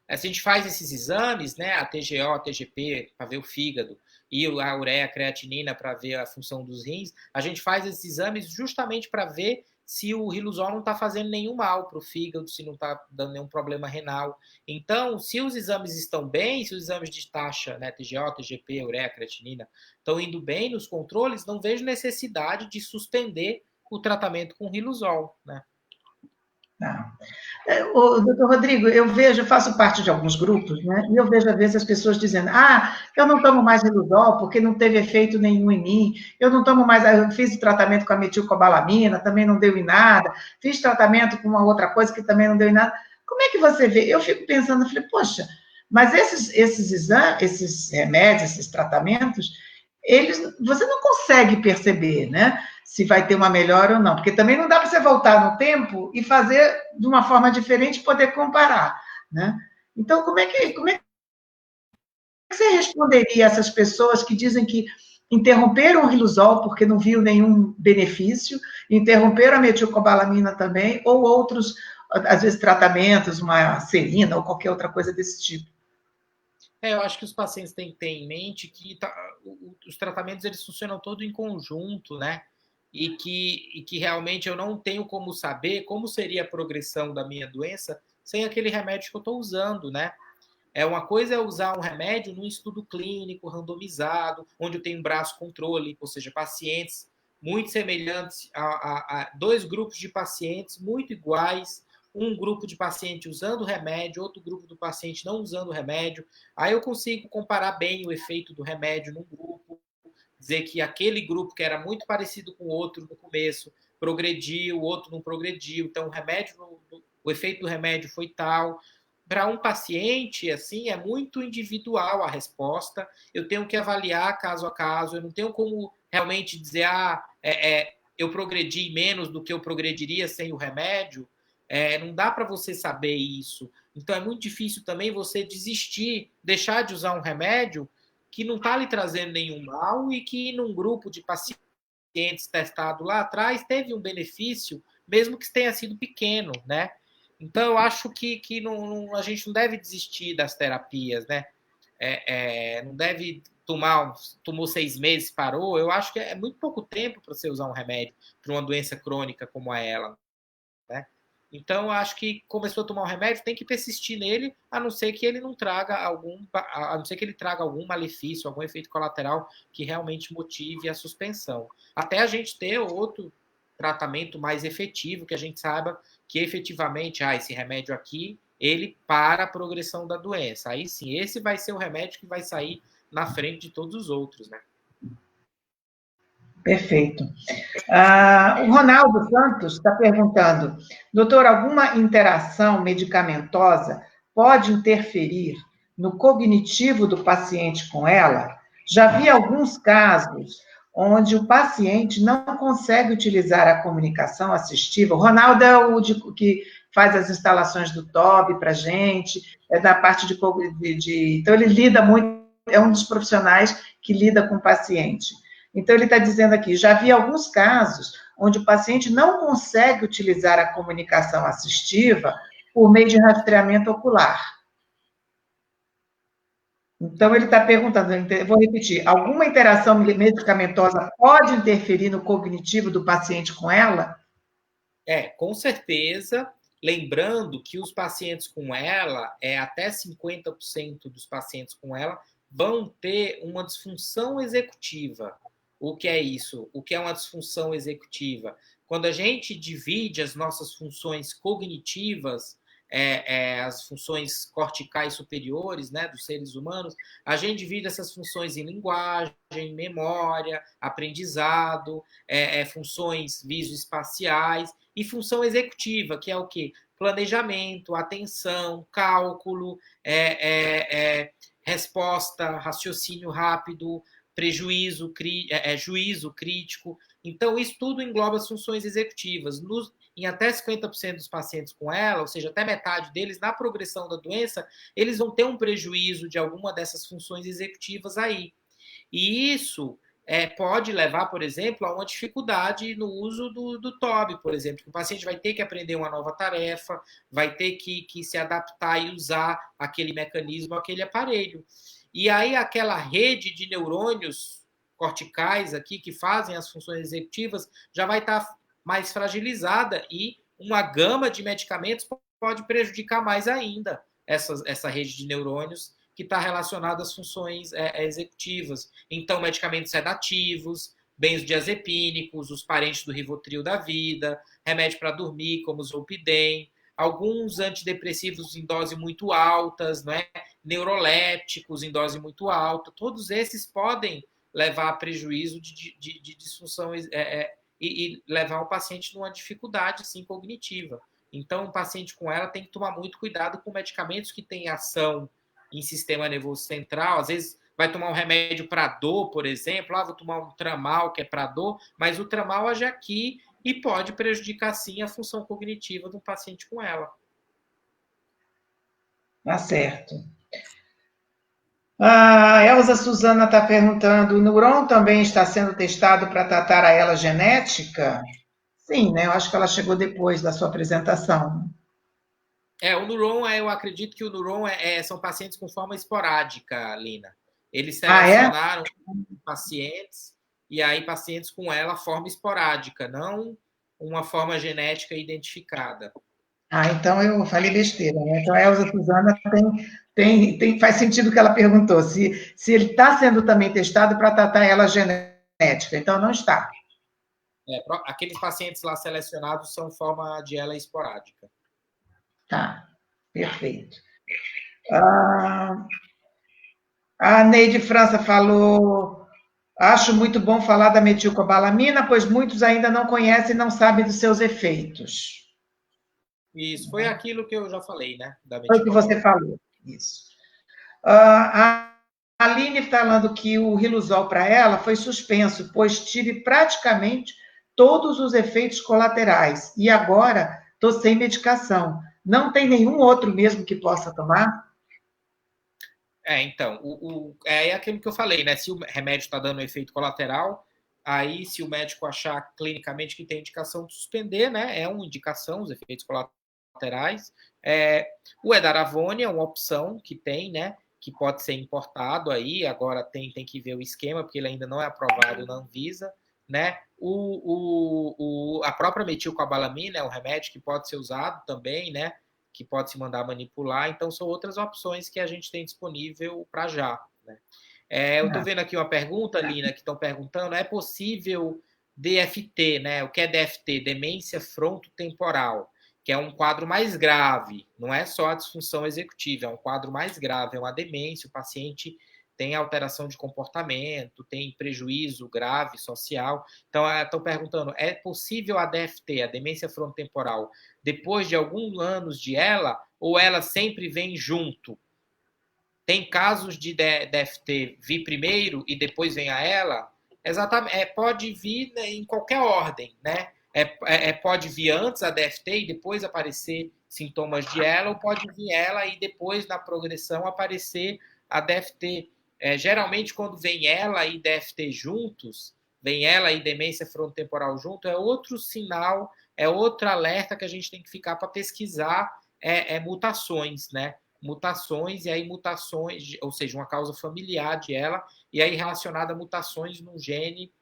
a gente faz esses exames, né, a TGO, a TGP, para ver o fígado, e a ureia, a creatinina, para ver a função dos rins, a gente faz esses exames justamente para ver se o riluzol não está fazendo nenhum mal para o fígado, se não está dando nenhum problema renal. Então, se os exames estão bem, se os exames de taxa, né, TGO, TGP, ureia, creatinina, estão indo bem nos controles, não vejo necessidade de suspender o tratamento com riluzol, né? Não. Doutor Rodrigo, eu faço parte de alguns grupos, né? E eu vejo às vezes as pessoas dizendo: eu não tomo mais Riluzol porque não teve efeito nenhum em mim, eu não tomo mais, eu fiz o tratamento com a metilcobalamina, também não deu em nada, fiz tratamento com uma outra coisa que também não deu em nada. Como é que você vê? Eu fico pensando, eu falei, poxa, mas esses remédios, esses tratamentos, você não consegue perceber, né? Se vai ter uma melhora ou não, porque também não dá para você voltar no tempo e fazer de uma forma diferente e poder comparar, né? Então, como é que você responderia a essas pessoas que dizem que interromperam o riluzol porque não viu nenhum benefício, interromperam a metilcobalamina também, ou outros, às vezes, tratamentos, uma serina ou qualquer outra coisa desse tipo. Eu acho que os pacientes têm que ter em mente que os tratamentos eles funcionam todo em conjunto, né? E que realmente eu não tenho como saber como seria a progressão da minha doença sem aquele remédio que eu estou usando, né? Uma coisa é usar um remédio num estudo clínico randomizado, onde eu tenho um braço controle, ou seja, pacientes muito semelhantes a dois grupos de pacientes muito iguais, um grupo de paciente usando o remédio, outro grupo do paciente não usando o remédio. Aí eu consigo comparar bem o efeito do remédio num grupo, dizer que aquele grupo que era muito parecido com o outro no começo progrediu, o outro não progrediu. Então o efeito do remédio foi tal. Para um paciente, assim, é muito individual a resposta. Eu tenho que avaliar caso a caso. Eu não tenho como realmente dizer, eu progredi menos do que eu progrediria sem o remédio. Não dá para você saber isso. Então é muito difícil também você desistir, deixar de usar um remédio que não está lhe trazendo nenhum mal e que num grupo de pacientes testado lá atrás teve um benefício, mesmo que tenha sido pequeno, né? Então eu acho que a gente não deve desistir das terapias, né? Não deve tomou 6 meses, parou. Eu acho que é muito pouco tempo para você usar um remédio para uma doença crônica como ela, né? Então, acho que começou a tomar um remédio, tem que persistir nele, a não ser que ele não traga a não ser que ele traga algum malefício, algum efeito colateral que realmente motive a suspensão. Até a gente ter outro tratamento mais efetivo, que a gente saiba que efetivamente, esse remédio aqui, ele para a progressão da doença. Aí sim, esse vai ser o remédio que vai sair na frente de todos os outros, né? Perfeito. O Ronaldo Santos está perguntando, doutor, alguma interação medicamentosa pode interferir no cognitivo do paciente com ela? Já vi alguns casos onde o paciente não consegue utilizar a comunicação assistiva. O Ronaldo é o que faz as instalações do TOB para a gente, é da parte então ele lida muito, é um dos profissionais que lida com o paciente. Então, ele está dizendo aqui, já vi alguns casos onde o paciente não consegue utilizar a comunicação assistiva por meio de rastreamento ocular. Então, ele está perguntando, vou repetir, alguma interação medicamentosa pode interferir no cognitivo do paciente com ela? Com certeza. Lembrando que os pacientes com ela, até 50% dos pacientes com ela, vão ter uma disfunção executiva. O que é isso? O que é uma disfunção executiva? Quando a gente divide as nossas funções cognitivas, as funções corticais superiores, né, dos seres humanos, a gente divide essas funções em linguagem, memória, aprendizado, funções visoespaciais e função executiva, que é o quê? Planejamento, atenção, cálculo, resposta, raciocínio rápido, juízo crítico. Então, isso tudo engloba as funções executivas. Em até 50% dos pacientes com ela, ou seja, até metade deles, na progressão da doença, eles vão ter um prejuízo de alguma dessas funções executivas aí. E isso pode levar, por exemplo, a uma dificuldade no uso do TOB, por exemplo. O paciente vai ter que aprender uma nova tarefa, vai ter que se adaptar e usar aquele mecanismo, aquele aparelho. E aí aquela rede de neurônios corticais aqui que fazem as funções executivas já vai estar mais fragilizada e uma gama de medicamentos pode prejudicar mais ainda essa rede de neurônios que está relacionada às funções executivas. Então, medicamentos sedativos, benzodiazepínicos, os parentes do Rivotril da vida, remédio para dormir, como o Zolpidem, alguns antidepressivos em dose muito altas, não é? Neurolépticos em dose muito alta, todos esses podem levar a prejuízo de disfunção e levar o paciente numa dificuldade sim, cognitiva. Então, o paciente com ela tem que tomar muito cuidado com medicamentos que têm ação em sistema nervoso central. Às vezes vai tomar um remédio para dor, por exemplo, vou tomar um tramal que é para dor, mas o tramal age aqui e pode prejudicar sim a função cognitiva do paciente com ela. Tá certo. A Elza Suzana está perguntando, o Nuron também está sendo testado para tratar a ela genética? Sim, né? Eu acho que ela chegou depois da sua apresentação. O Nuron, eu acredito que o Nuron são pacientes com forma esporádica, Lina. Eles Ah, é? selecionaram pacientes, e aí pacientes com ela forma esporádica, não uma forma genética identificada. Ah, então eu falei besteira, né? Então a Elza Suzana faz sentido o que ela perguntou, se ele está sendo também testado para tratar ela genética. Então não está. Aqueles pacientes lá selecionados são forma de ela esporádica. Tá, perfeito. A Neide França falou, acho muito bom falar da metilcobalamina, pois muitos ainda não conhecem e não sabem dos seus efeitos. Isso, foi aquilo que eu já falei, né? Da Foi o que você falou, isso. A Aline falando que o Riluzol para ela foi suspenso, pois tive praticamente todos os efeitos colaterais e agora estou sem medicação. Não tem nenhum outro mesmo que possa tomar? Então, é aquilo que eu falei, né? Se o remédio está dando efeito colateral, aí se o médico achar clinicamente que tem indicação de suspender, né? É uma indicação, os efeitos colaterais. O edaravone é uma opção que tem, né? Que pode ser importado aí, agora tem que ver o esquema, porque ele ainda não é aprovado na Anvisa, né? A própria metilcobalamina é um remédio que pode ser usado também, né? Que pode se mandar manipular, então são outras opções que a gente tem disponível para já. Né? Eu estou vendo aqui uma pergunta, Lina, que estão perguntando, é possível DFT, né? O que é DFT? Demência frontotemporal, que é um quadro mais grave, não é só a disfunção executiva, é um quadro mais grave, é uma demência, o paciente tem alteração de comportamento, tem prejuízo grave social. Então, estão perguntando, é possível a DFT, a demência frontotemporal, depois de alguns anos de ela, ou ela sempre vem junto? Tem casos de DFT vir primeiro e depois vem a ela? Exatamente, pode vir em qualquer ordem, né? Pode vir antes a DFT e depois aparecer sintomas de ela, ou pode vir ela e depois, na progressão, aparecer a DFT. Geralmente, quando vem ela e DFT juntos, vem ela e demência frontotemporal junto, é outro sinal, é outro alerta que a gente tem que ficar para pesquisar mutações, né? Mutações, e aí mutações, ou seja, uma causa familiar de ela, e aí relacionada a mutações num gene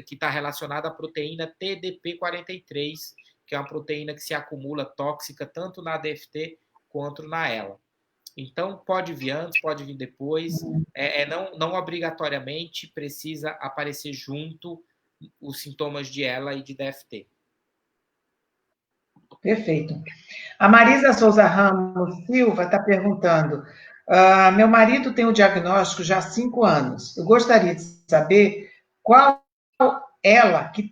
que está relacionada à proteína TDP43, que é uma proteína que se acumula tóxica tanto na DFT quanto na ELA. Então, pode vir antes, pode vir depois, não obrigatoriamente precisa aparecer junto os sintomas de ELA e de DFT. Perfeito. A Marisa Souza Ramos Silva está perguntando, meu marido tem o diagnóstico já há 5 anos, eu gostaria de saber qual ela que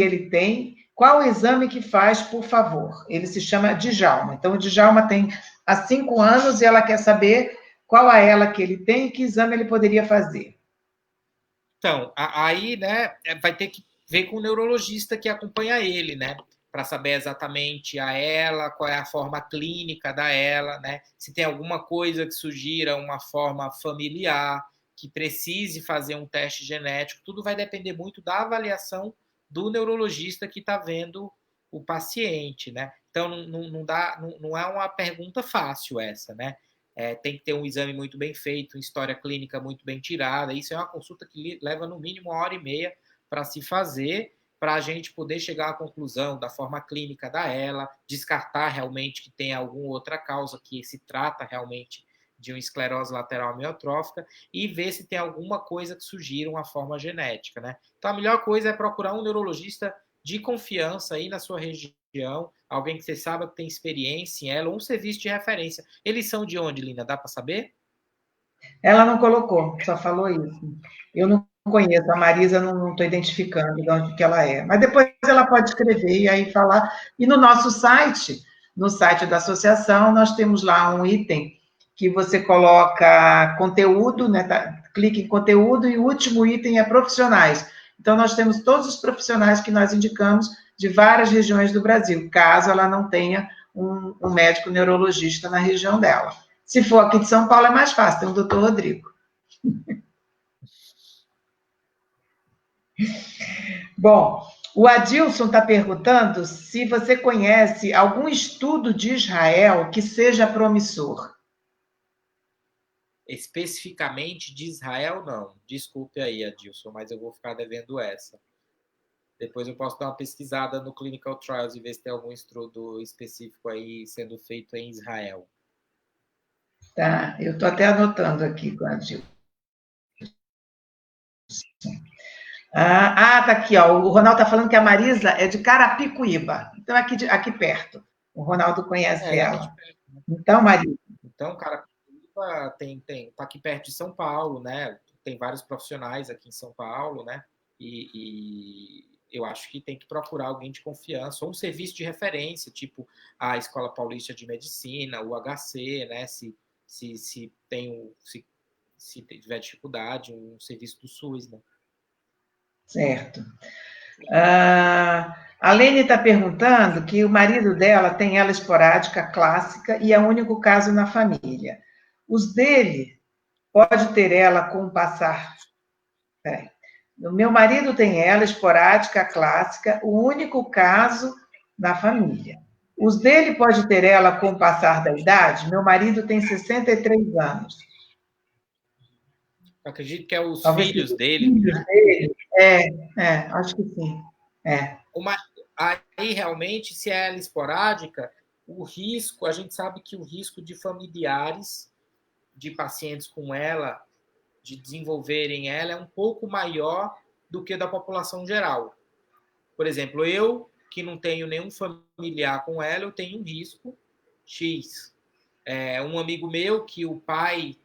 ele tem, qual exame que faz, por favor. Ele se chama Djalma. Então, o Djalma tem há 5 anos e ela quer saber qual a ela que ele tem e que exame ele poderia fazer. Então, aí, né, vai ter que ver com o neurologista que acompanha ele, né, para saber exatamente a ela, qual é a forma clínica da ela, né, se tem alguma coisa que sugira uma forma familiar, que precise fazer um teste genético, tudo vai depender muito da avaliação do neurologista que está vendo o paciente, né. Então, não é uma pergunta fácil essa, né. Tem que ter um exame muito bem feito, uma história clínica muito bem tirada. Isso é uma consulta que leva no mínimo 1h30 para se fazer, para a gente poder chegar à conclusão da forma clínica da ela, descartar realmente que tem alguma outra causa que se trata realmente de uma esclerose lateral amiotrófica e ver se tem alguma coisa que sugira uma forma genética, né? Então a melhor coisa é procurar um neurologista de confiança aí na sua região, alguém que você saiba que tem experiência em ela, ou um serviço de referência. Eles são de onde, Lina? Dá para saber? Ela não colocou, só falou isso. Eu não conheço, a Marisa não estou identificando de onde que ela é. Mas depois ela pode escrever e aí falar. E no nosso site, no site da associação, nós temos lá um item que você coloca conteúdo, né? Clique em conteúdo e o último item é profissionais. Então, nós temos todos os profissionais que nós indicamos de várias regiões do Brasil, caso ela não tenha um médico neurologista na região dela. Se for aqui de São Paulo, é mais fácil, tem o doutor Rodrigo. Bom, o Adilson está perguntando se você conhece algum estudo de Israel que seja promissor. Especificamente de Israel, não. Desculpe aí, Adilson, mas eu vou ficar devendo essa. Depois eu posso dar uma pesquisada no Clinical Trials e ver se tem algum estudo específico aí sendo feito em Israel. Tá, eu estou até anotando aqui com a Adilson. Tá aqui, ó. O Ronaldo está falando que a Marisa é de Carapicuíba. Então, aqui perto. O Ronaldo conhece ela. Perto, né? Então, Marisa. Então, Carapicuíba tá aqui perto de São Paulo, né? Tem vários profissionais aqui em São Paulo, né? E eu acho que tem que procurar alguém de confiança, ou um serviço de referência, tipo a Escola Paulista de Medicina, o HC, né? Se tiver dificuldade, um serviço do SUS, né? Certo. A Lene está perguntando que o marido dela tem ela esporádica clássica e é o único caso na família. Os dele pode ter ela com o passar. Peraí. O meu marido tem ela esporádica clássica, o único caso na família. Os dele pode ter ela com o passar da idade? Meu marido tem 63 anos. Eu acredito que é os Talvez filhos dele. Filhos né? dele. Acho que sim. Aí, realmente, se é ela esporádica, o risco, a gente sabe que o risco de familiares de pacientes com ela, de desenvolverem ela, é um pouco maior do que da população geral. Por exemplo, eu, que não tenho nenhum familiar com ela, eu tenho um risco X. Um amigo meu, que o pai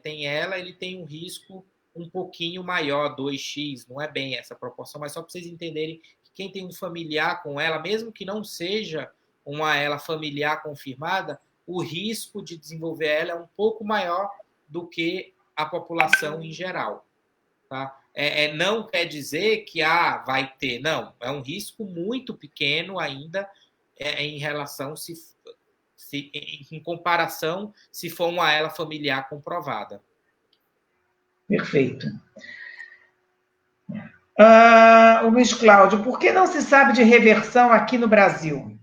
tem ela, ele tem um risco um pouquinho maior, 2x, não é bem essa proporção, mas só para vocês entenderem que quem tem um familiar com ela, mesmo que não seja uma ela familiar confirmada, o risco de desenvolver ela é um pouco maior do que a população em geral. Tá? Não quer dizer que vai ter, não, é um risco muito pequeno ainda em relação em comparação se for uma ela familiar comprovada. Perfeito. O Luiz Cláudio, por que não se sabe de reversão aqui no Brasil?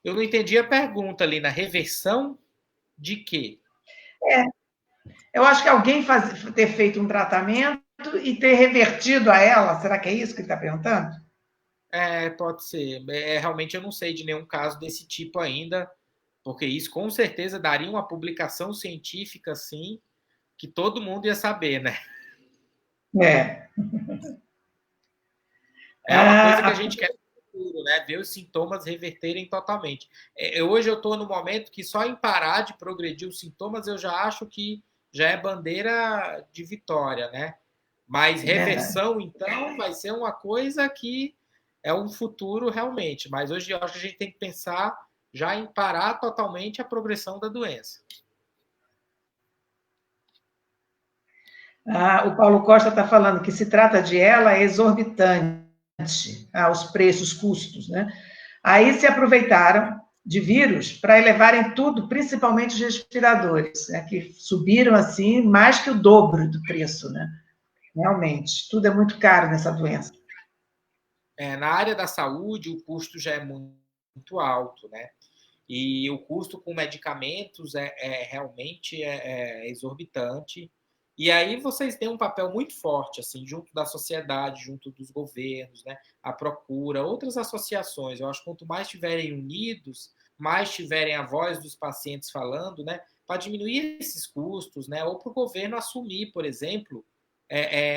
Eu não entendi a pergunta ali, na reversão de quê? Eu acho que alguém ter feito um tratamento e ter revertido a ela, será que é isso que ele está perguntando? Pode ser. Realmente eu não sei de nenhum caso desse tipo ainda, porque isso com certeza daria uma publicação científica, assim, que todo mundo ia saber, né? É uma coisa que a gente quer no futuro, né? Ver os sintomas reverterem totalmente. Hoje eu estou no momento que só em parar de progredir os sintomas eu já acho que já é bandeira de vitória, né? Mas reversão, então, vai ser uma coisa que é um futuro realmente. Mas hoje eu acho que a gente tem que pensar já em parar totalmente a progressão da doença. O Paulo Costa está falando que se trata de ela é exorbitante, os preços, custos, né? Aí se aproveitaram de vírus para elevarem tudo, principalmente os respiradores, né, que subiram assim mais que o dobro do preço, né? Realmente, tudo é muito caro nessa doença. Na área da saúde, o custo já é muito alto, né? E o custo com medicamentos realmente exorbitante. E aí vocês têm um papel muito forte, assim, junto da sociedade, junto dos governos, né? A procura, outras associações. Eu acho que quanto mais estiverem unidos, mais tiverem a voz dos pacientes falando, né? Para diminuir esses custos, né? Ou para o governo assumir, por exemplo,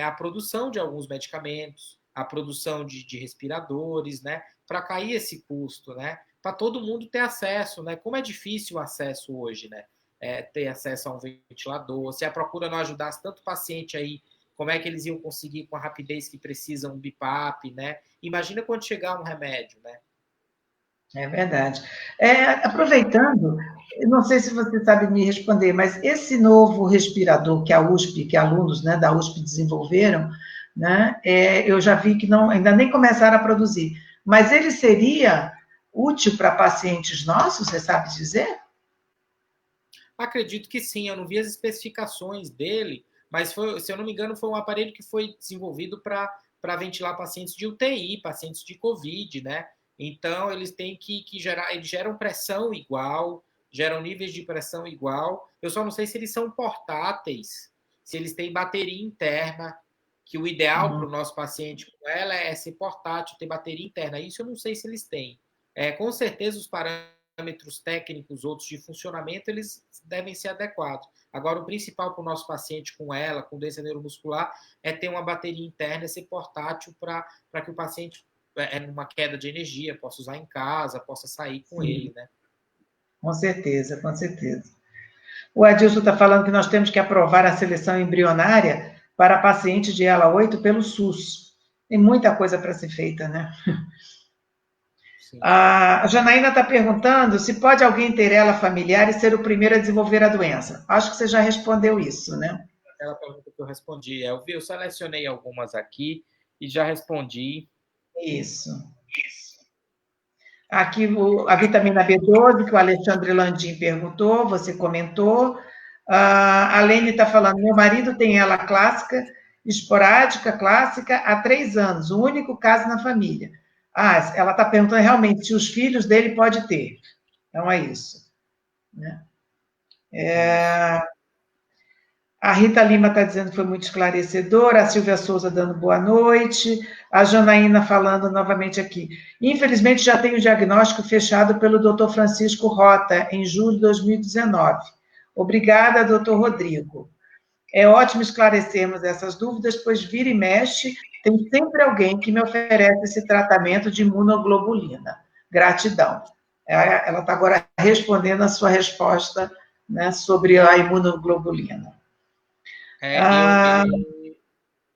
a produção de alguns medicamentos, a produção de respiradores, né? Para cair esse custo, né? Para todo mundo ter acesso, né? Como é difícil o acesso hoje, né? Ter acesso a um ventilador. Se a procura não ajudasse tanto paciente aí, como é que eles iam conseguir com a rapidez que precisam um BIPAP, né? Imagina quando chegar um remédio, né? É verdade. Aproveitando, não sei se você sabe me responder, mas esse novo respirador que a USP, que alunos, né, da USP desenvolveram, né, eu já vi que ainda nem começaram a produzir, mas ele seria útil para pacientes nossos, você sabe dizer? Acredito que sim, eu não vi as especificações dele, mas foi, se eu não me engano, foi um aparelho que foi desenvolvido para ventilar pacientes de UTI, pacientes de Covid, né? Então, eles têm que gerar, eles geram pressão igual, geram níveis de pressão igual. Eu só não sei se eles são portáteis, se eles têm bateria interna, que o ideal para o nosso paciente com ela é ser portátil, ter bateria interna. Isso eu não sei se eles têm. Com certeza, os parâmetros técnicos, outros de funcionamento, eles devem ser adequados. Agora, o principal para o nosso paciente com ela, com doença neuromuscular, é ter uma bateria interna, ser portátil para que o paciente, numa queda de energia, possa usar em casa, possa sair com ele, né? Com certeza, com certeza. O Adilson está falando que nós temos que aprovar a seleção embrionária para pacientes de ELA 8 pelo SUS. Tem muita coisa para ser feita, né? Sim. A Janaína está perguntando se pode alguém ter ELA familiar e ser o primeiro a desenvolver a doença. Acho que você já respondeu isso, né? Aquela pergunta que eu respondi. Eu selecionei algumas aqui e já respondi. Isso. Aqui a vitamina B12, que o Alexandre Landim perguntou, você comentou. A Lene está falando, meu marido tem ela clássica, esporádica, clássica, há 3 anos, o único caso na família. Ela está perguntando realmente se os filhos dele pode ter. Então, é isso. Né? A Rita Lima está dizendo que foi muito esclarecedora, a Silvia Souza dando boa noite, a Janaína falando novamente aqui. Infelizmente, já tem o diagnóstico fechado pelo Dr. Francisco Rota, em julho de 2019. Obrigada, doutor Rodrigo. É ótimo esclarecermos essas dúvidas, pois vira e mexe, tem sempre alguém que me oferece esse tratamento de imunoglobulina. Gratidão. Ela está agora respondendo a sua resposta, né, sobre a imunoglobulina.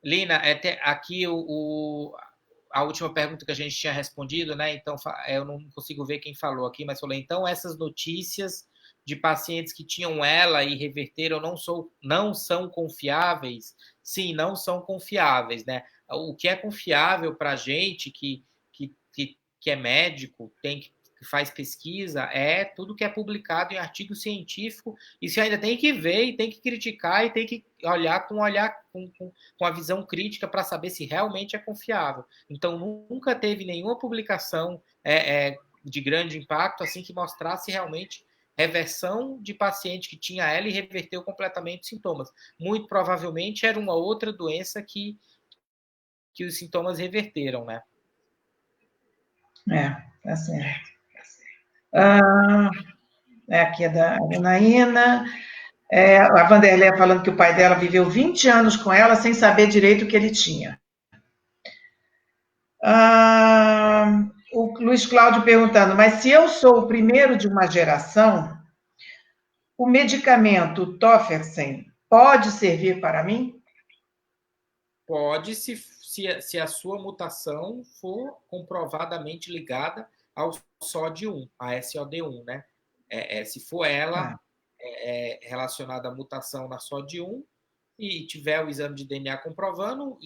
Lina, aqui a última pergunta que a gente tinha respondido, né? Então, eu não consigo ver quem falou aqui, mas falei, então, essas notícias de pacientes que tinham ela e reverteram não são confiáveis? Sim, não são confiáveis, né? O que é confiável para a gente que é médico, que faz pesquisa, é tudo que é publicado em artigo científico, e você ainda tem que ver, e tem que criticar, e tem que olhar com a visão crítica para saber se realmente é confiável. Então, nunca teve nenhuma publicação de grande impacto assim que mostrasse realmente reversão de paciente que tinha ela e reverteu completamente os sintomas. Muito provavelmente era uma outra doença que os sintomas reverteram, né? Tá certo. Aqui é da Janaína. A Vanderléia falando que o pai dela viveu 20 anos com ela sem saber direito o que ele tinha. O Luiz Cláudio perguntando, mas se eu sou o primeiro de uma geração, o medicamento Tofersen pode servir para mim? Pode, se a sua mutação for comprovadamente ligada ao SOD1, a SOD1, né? Se for ela relacionada à mutação na SOD1 e tiver o exame de DNA comprovando,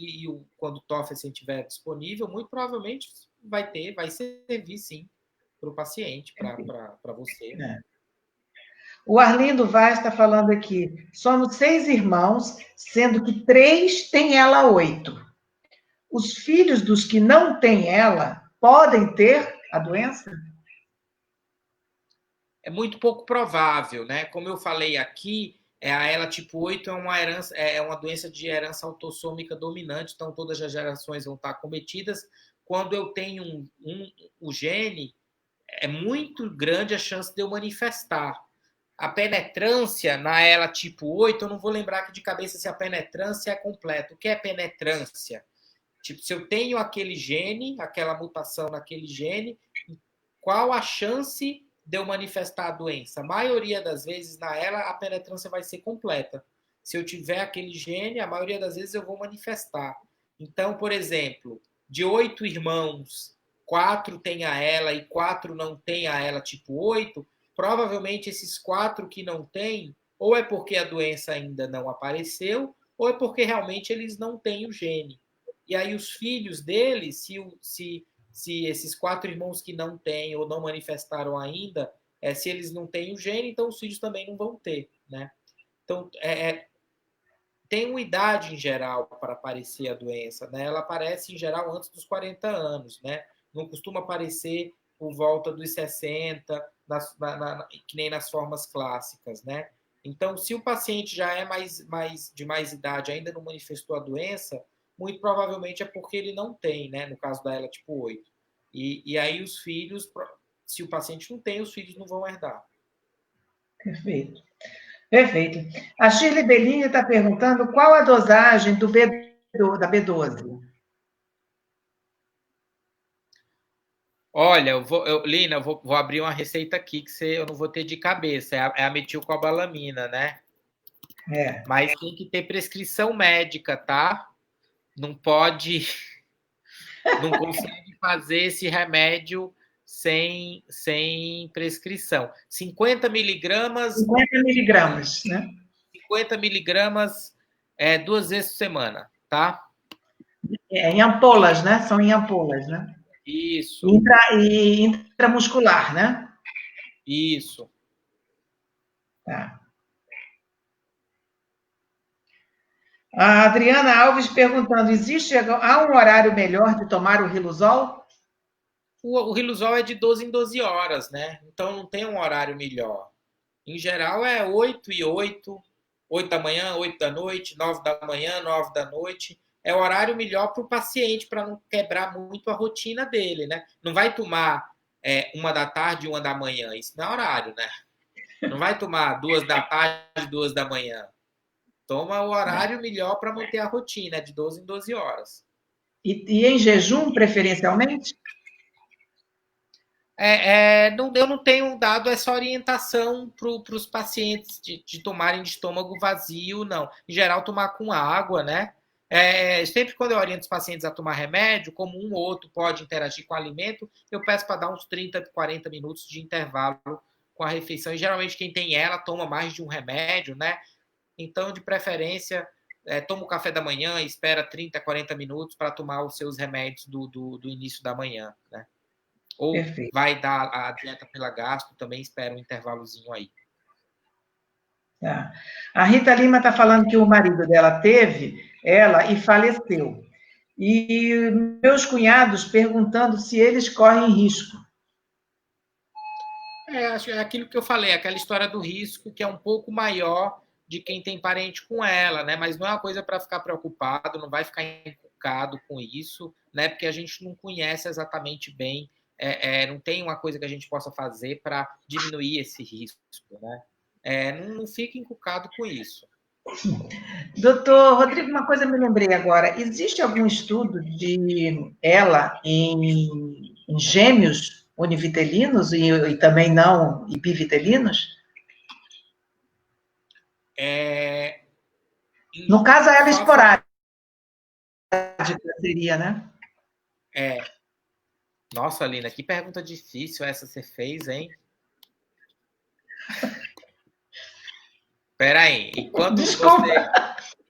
quando o Tofersen estiver disponível, muito provavelmente vai servir sim para o paciente, para você. O Arlindo Vaz está falando aqui, somos 6 irmãos, sendo que 3 têm ela 8. Os filhos dos que não têm ela podem ter a doença? É muito pouco provável, né? Como eu falei aqui, a ELA tipo 8 é uma doença de herança autossômica dominante, então todas as gerações vão estar acometidas. Quando eu tenho o gene, é muito grande a chance de eu manifestar. A penetrância na ELA tipo 8, eu não vou lembrar aqui de cabeça se a penetrância é completa. O que é penetrância? Tipo, se eu tenho aquele gene, aquela mutação naquele gene, qual a chance de eu manifestar a doença? A maioria das vezes, na ELA, a penetrância vai ser completa. Se eu tiver aquele gene, a maioria das vezes eu vou manifestar. Então, por exemplo, de 8 irmãos, 4 têm a ELA e 4 não têm a ELA tipo 8, provavelmente esses 4 que não têm, ou é porque a doença ainda não apareceu, ou é porque realmente eles não têm o gene. E aí os filhos deles, se esses 4 irmãos que não têm ou não manifestaram ainda, se eles não têm o gene, então os filhos também não vão ter, né? Então, tem uma idade em geral para aparecer a doença, né? Ela aparece em geral antes dos 40 anos, né? Não costuma aparecer por volta dos 60, que nem nas formas clássicas, né? Então, se o paciente já é de mais idade, ainda não manifestou a doença, muito provavelmente é porque ele não tem, né? No caso da ELA tipo 8. E aí os filhos, se o paciente não tem, os filhos não vão herdar. Perfeito. Perfeito. A Shirley Bellini está perguntando qual a dosagem da B12. Olha, Lina, eu vou abrir uma receita aqui que eu não vou ter de cabeça. É a metilcobalamina, né? Mas tem que ter prescrição médica, tá? Não pode... Não consegue fazer esse remédio sem prescrição. 50 miligramas... 50 miligramas, né? 50 miligramas 2 vezes por semana, tá? Em ampolas, né? São em ampolas, né? Isso. E intramuscular, né? Isso. Tá. A Adriana Alves perguntando, há um horário melhor de tomar o Riluzol? O Riluzol é de 12 em 12 horas, né? Então não tem um horário melhor. Em geral é 8 e 8, 8 da manhã, 8 da noite, 9 da manhã, 9 da noite. É o horário melhor para o paciente, para não quebrar muito a rotina dele, né? Não vai tomar 1 da tarde, 1 da manhã. Isso não é horário, né? Não vai tomar 2 da tarde, 2 da manhã. Toma o horário melhor para manter a rotina, de 12 em 12 horas. E em jejum, preferencialmente? Eu não tenho dado essa orientação para os pacientes de tomarem de estômago vazio, não. Em geral, tomar com água, né? Sempre quando eu oriento os pacientes a tomar remédio, como um ou outro pode interagir com o alimento, eu peço para dar uns 30, 40 minutos de intervalo com a refeição. E geralmente quem tem ela toma mais de um remédio, né? Então, de preferência, toma o café da manhã e espera 30, 40 minutos para tomar os seus remédios do início da manhã, né? Ou Perfeito. vai dar a dieta pela gastro, também espera um intervalozinho aí. Tá. A Rita Lima está falando que o marido dela teve ela e faleceu. E meus cunhados perguntando se eles correm risco. Acho que é aquilo que eu falei, aquela história do risco que é um pouco maior de quem tem parente com ela, né? Mas não é uma coisa para ficar preocupado, não vai ficar encucado com isso, né? Porque a gente não conhece exatamente bem, não tem uma coisa que a gente possa fazer para diminuir esse risco, né? Não fique encucado com isso. Doutor Rodrigo, uma coisa me lembrei agora. Existe algum estudo de ela em gêmeos univitelinos e também não bivitelinos? No caso, ela esporádica seria, né? Nossa, Lina, que pergunta difícil essa você fez, hein? Peraí, enquanto Desculpa. você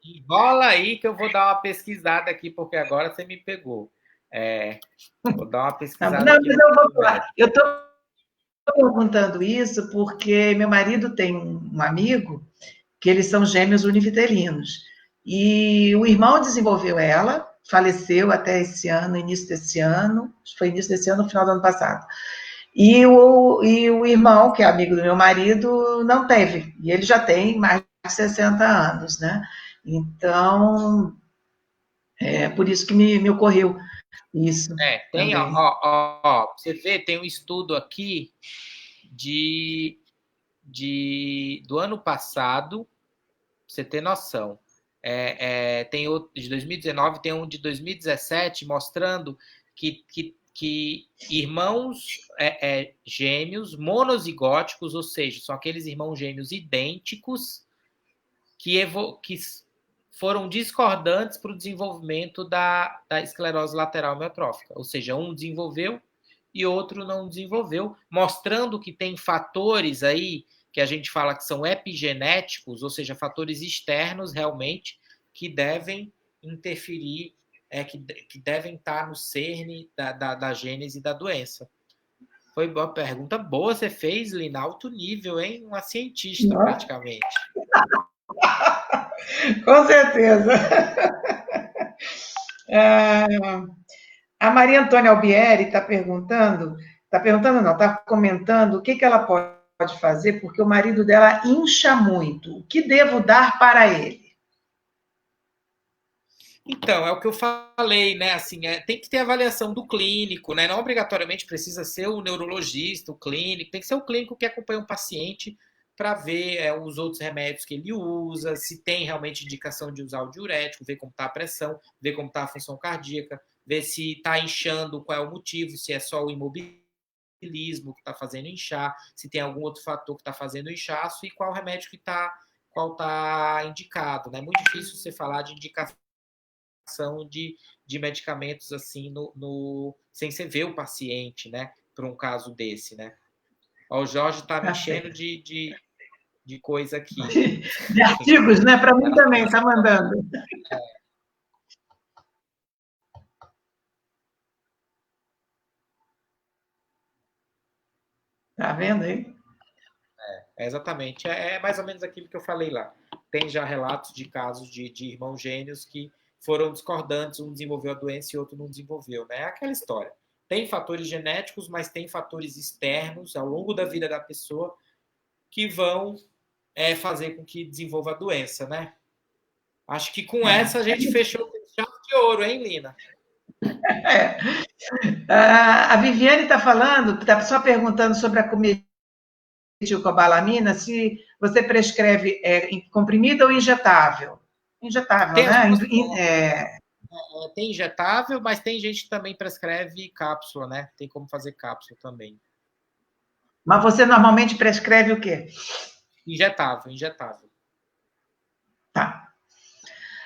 enrola aí que eu vou dar uma pesquisada aqui, porque agora você me pegou. Vou dar uma pesquisada não, aqui. Mas eu vou falar. Eu estou perguntando isso porque meu marido tem um amigo que eles são gêmeos univitelinos. E o irmão desenvolveu ela, faleceu até esse ano, início desse ano, foi início desse ano, no final do ano passado. E o irmão, que é amigo do meu marido, não teve. E ele já tem mais de 60 anos, né? Então, é por isso que me ocorreu isso. Tem, também. Você vê, tem um estudo aqui do ano passado, pra você ter noção. Tem outro de 2019, tem um de 2017 mostrando que irmãos gêmeos monozigóticos, ou seja, são aqueles irmãos gêmeos idênticos que foram discordantes para o desenvolvimento da esclerose lateral amiotrófica. Ou seja, um desenvolveu e outro não desenvolveu, mostrando que tem fatores aí que a gente fala que são epigenéticos, ou seja, fatores externos realmente que devem interferir que devem estar no cerne da gênese da doença. Foi uma pergunta boa, você fez, Lina, alto nível, hein? Uma cientista, praticamente. Com certeza. A Maria Antônia Albieri está comentando o que ela pode fazer, porque o marido dela incha muito. O que devo dar para ele? Então, é o que eu falei, né? Assim, tem que ter avaliação do clínico, né? Não obrigatoriamente precisa ser o neurologista, o clínico, tem que ser o clínico que acompanha o paciente para ver os outros remédios que ele usa, se tem realmente indicação de usar o diurético, ver como está a pressão, ver como está a função cardíaca, ver se está inchando, qual é o motivo, se é só o imobilismo que está fazendo inchar, se tem algum outro fator que está fazendo inchaço e qual remédio qual está indicado, né? É muito difícil você falar de indicação de medicamentos assim sem você ver o paciente, né? Para um caso desse, né? Ó, o Jorge está me enchendo de coisa aqui. De artigos, né? Para mim também, está mandando. Tá vendo aí? Exatamente. É mais ou menos aquilo que eu falei lá. Tem já relatos de casos de irmãos gêmeos que foram discordantes, um desenvolveu a doença e outro não desenvolveu, né? É aquela história. Tem fatores genéticos, mas tem fatores externos ao longo da vida da pessoa que vão fazer com que desenvolva a doença, né? Acho que com essa a gente fechou com chave de ouro, hein, Lina? A Viviane está falando, está só perguntando sobre a cobalamina, se você prescreve comprimida ou injetável. Injetável, né? Tem injetável, mas tem gente que também prescreve cápsula, né? Tem como fazer cápsula também. Mas você normalmente prescreve o quê? Injetável. Tá.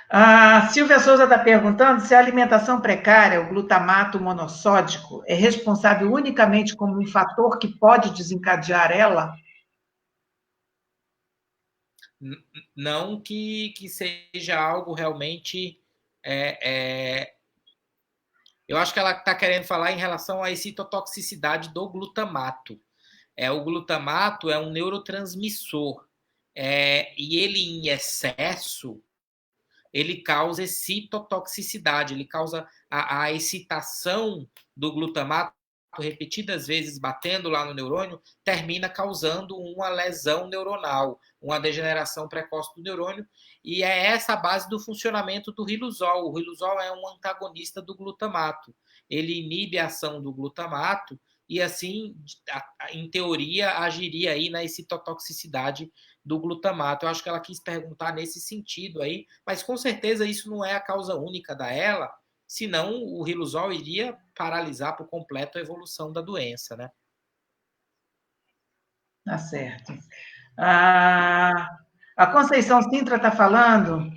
A Silvia Souza está perguntando se a alimentação precária, o glutamato monossódico, é responsável unicamente como um fator que pode desencadear ela? Não que seja algo realmente... Eu acho que ela está querendo falar em relação à excitotoxicidade do glutamato. O glutamato é um neurotransmissor. E ele, em excesso, ele causa excitotoxicidade, ele causa a excitação do glutamato repetidas vezes batendo lá no neurônio, termina causando uma lesão neuronal, uma degeneração precoce do neurônio, e é essa a base do funcionamento do riluzol. O riluzol é um antagonista do glutamato. Ele inibe a ação do glutamato e, assim, em teoria, agiria aí na excitotoxicidade do glutamato. Eu acho que ela quis perguntar nesse sentido aí, mas com certeza isso não é a causa única da ELA, senão o riluzol iria paralisar por completo a evolução da doença, né? Tá certo. A Conceição Sintra está falando,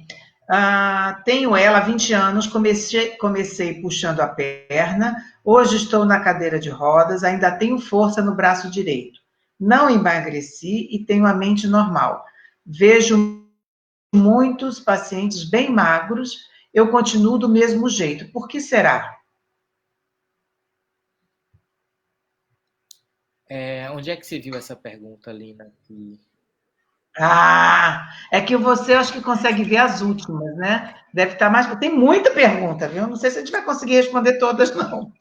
tenho ela há 20 anos, comecei puxando a perna, hoje estou na cadeira de rodas, ainda tenho força no braço direito. Não emagreci e tenho a mente normal. Vejo muitos pacientes bem magros, eu continuo do mesmo jeito. Por que será? Onde é que você viu essa pergunta, Lina? É que você acho que consegue ver as últimas, né? Deve estar mais. Tem muita pergunta, viu? Não sei se a gente vai conseguir responder todas, não.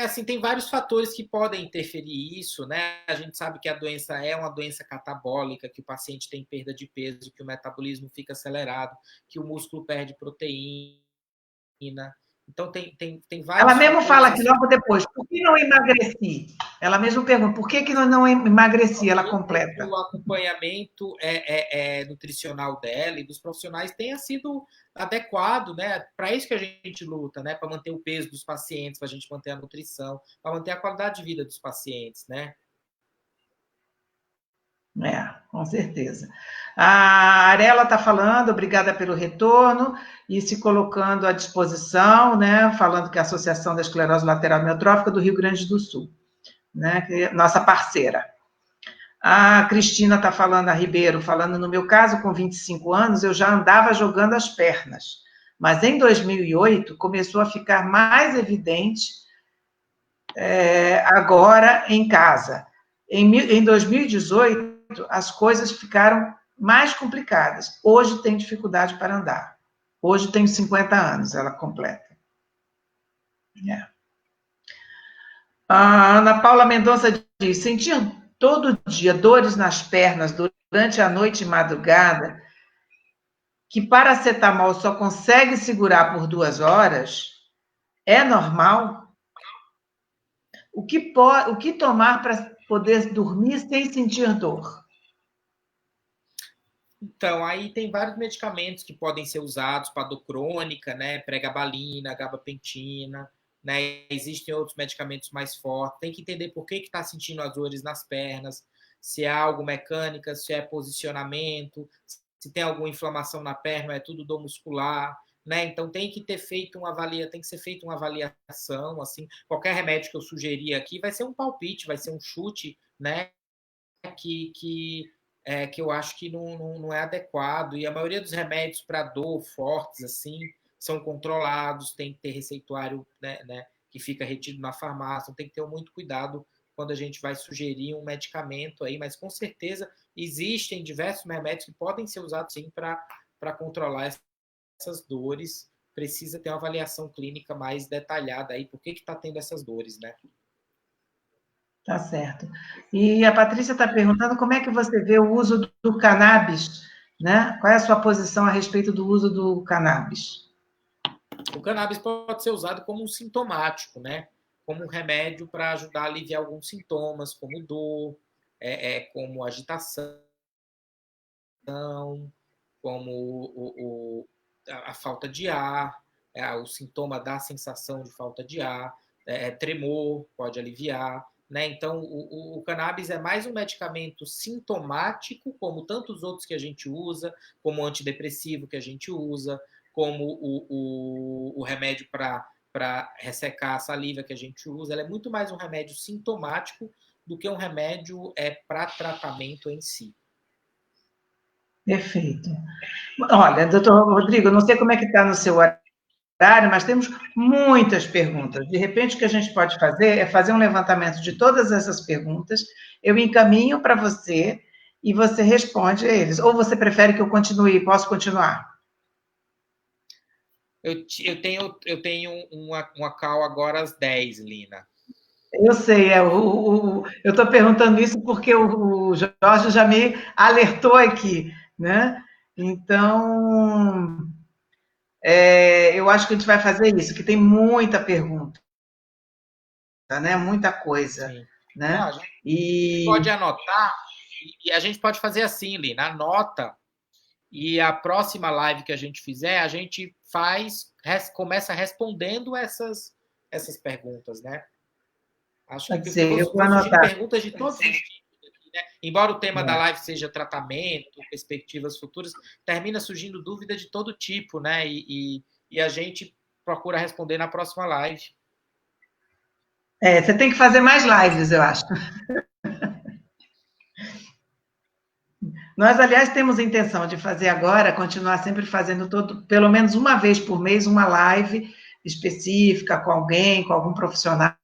Assim, tem vários fatores que podem interferir isso, né? A gente sabe que a doença é uma doença catabólica, que o paciente tem perda de peso, que o metabolismo fica acelerado, que o músculo perde proteína. Então, tem vários. Ela mesmo fala aqui logo depois, por que não emagreci? Ela mesmo pergunta, por que não emagreci? Ela completa. O acompanhamento nutricional dela e dos profissionais tenha sido adequado, né? Para isso que a gente luta, né? Para manter o peso dos pacientes, para a gente manter a nutrição, para manter a qualidade de vida dos pacientes, né? Com certeza. A Arela está falando, obrigada pelo retorno e se colocando à disposição, né? Falando que a Associação da Esclerose Lateral Amiotrófica do Rio Grande do Sul, né? Que é nossa parceira. A Cristina está falando, a Ribeiro, falando, no meu caso, com 25 anos, eu já andava jogando as pernas, Mas em 2008 começou a ficar mais evidente agora em casa. Em 2018, as coisas ficaram mais complicadas. Hoje tem dificuldade para andar. Hoje tenho 50 anos, ela completa. A Ana Paula Mendonça diz, sentir todo dia dores nas pernas durante a noite e madrugada, que paracetamol só consegue segurar por 2 horas, é normal? O que tomar para poder dormir sem sentir dor? Então, aí tem vários medicamentos que podem ser usados para dor crônica, né? Pregabalina, gabapentina, né? Existem outros medicamentos mais fortes. Tem que entender por que está sentindo as dores nas pernas, se é algo mecânica, se é posicionamento, se tem alguma inflamação na perna, é tudo dor muscular, né? Então tem que ser feita uma avaliação, assim. Qualquer remédio que eu sugerir aqui vai ser um palpite, vai ser um chute, né? Que eu acho que não é adequado. E a maioria dos remédios para dor fortes, assim, são controlados, tem que ter receituário, né, que fica retido na farmácia, então tem que ter muito cuidado quando a gente vai sugerir um medicamento aí, mas com certeza existem diversos remédios que podem ser usados sim para controlar essas dores. Precisa ter uma avaliação clínica mais detalhada aí, por que está tendo essas dores, né? Tá certo. E a Patrícia está perguntando como é que você vê o uso do cannabis, né? Qual é a sua posição a respeito do uso do cannabis? O cannabis pode ser usado como um sintomático, né? Como um remédio para ajudar a aliviar alguns sintomas, como dor, como agitação, como a falta de ar, o sintoma da sensação de falta de ar, tremor, pode aliviar. Né? Então, o cannabis é mais um medicamento sintomático, como tantos outros que a gente usa, como o antidepressivo que a gente usa, como o remédio para ressecar a saliva que a gente usa. Ela é muito mais um remédio sintomático do que um remédio para tratamento em si. Perfeito. Olha, doutor Rodrigo, não sei como é que está no seu horário, mas temos muitas perguntas. De repente, o que a gente pode fazer é fazer um levantamento de todas essas perguntas, eu encaminho para você e você responde a eles. Ou você prefere que eu continue? Posso continuar? Eu tenho uma call agora às 10, Lina. Eu sei, eu estou perguntando isso porque o Jorge já me alertou aqui, né? Então, eu acho que a gente vai fazer isso, que tem muita pergunta, né? Muita coisa, Sim. né? Não, a gente pode anotar e a gente pode fazer assim, Lina, anota e a próxima live que a gente fizer, a gente começa respondendo essas perguntas, né? Acho que eu vou vão surgir anotar. perguntas de todos os tipos aqui, né? Embora o tema da live seja tratamento, perspectivas futuras, termina surgindo dúvida de todo tipo, né? E a gente procura responder na próxima live. Você tem que fazer mais lives, eu acho. Nós, aliás, temos a intenção de fazer agora, continuar sempre fazendo pelo menos uma vez por mês, uma live específica com alguém, com algum profissional,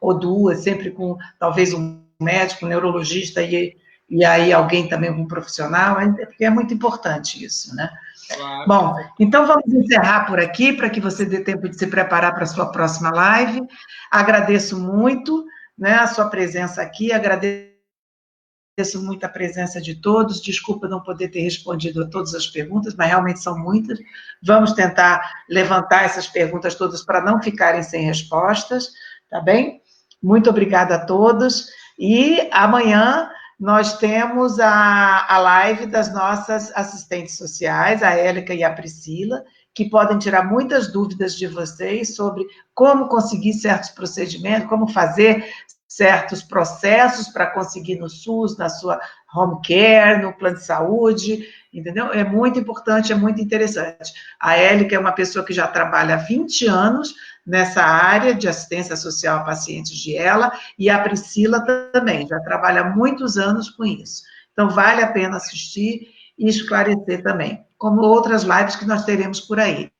ou duas, sempre com talvez um médico, um neurologista e aí alguém também, um profissional, porque é muito importante isso, né? Claro. Bom, então vamos encerrar por aqui, para que você dê tempo de se preparar para a sua próxima live. Agradeço muito, né, a sua presença aqui, agradeço muito a presença de todos, desculpa não poder ter respondido a todas as perguntas, mas realmente são muitas. Vamos tentar levantar essas perguntas todas para não ficarem sem respostas, tá bem? Muito obrigada a todos, e amanhã nós temos a live das nossas assistentes sociais, a Élica e a Priscila, que podem tirar muitas dúvidas de vocês sobre como conseguir certos procedimentos, como fazer certos processos para conseguir no SUS, na sua home care, no plano de saúde, entendeu? É muito importante, é muito interessante. A Élica é uma pessoa que já trabalha há 20 anos nessa área de assistência social a pacientes de ELA, e a Priscila também, já trabalha há muitos anos com isso. Então, vale a pena assistir e esclarecer também, como outras lives que nós teremos por aí.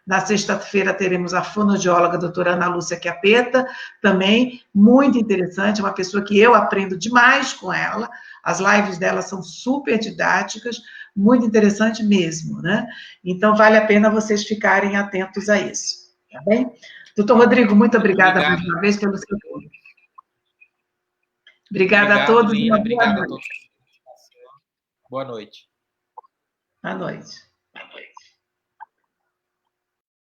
Na sexta-feira teremos a fonoaudióloga a doutora Ana Lúcia Chiappetta, também muito interessante, uma pessoa que eu aprendo demais com ela, as lives dela são super didáticas, muito interessante mesmo, né? Então, vale a pena vocês ficarem atentos a isso, tá bem? Doutor Rodrigo, muito obrigada mais uma vez pelo seu tempo. Obrigada a todos. Lina, obrigado a todos. Boa noite. Boa noite.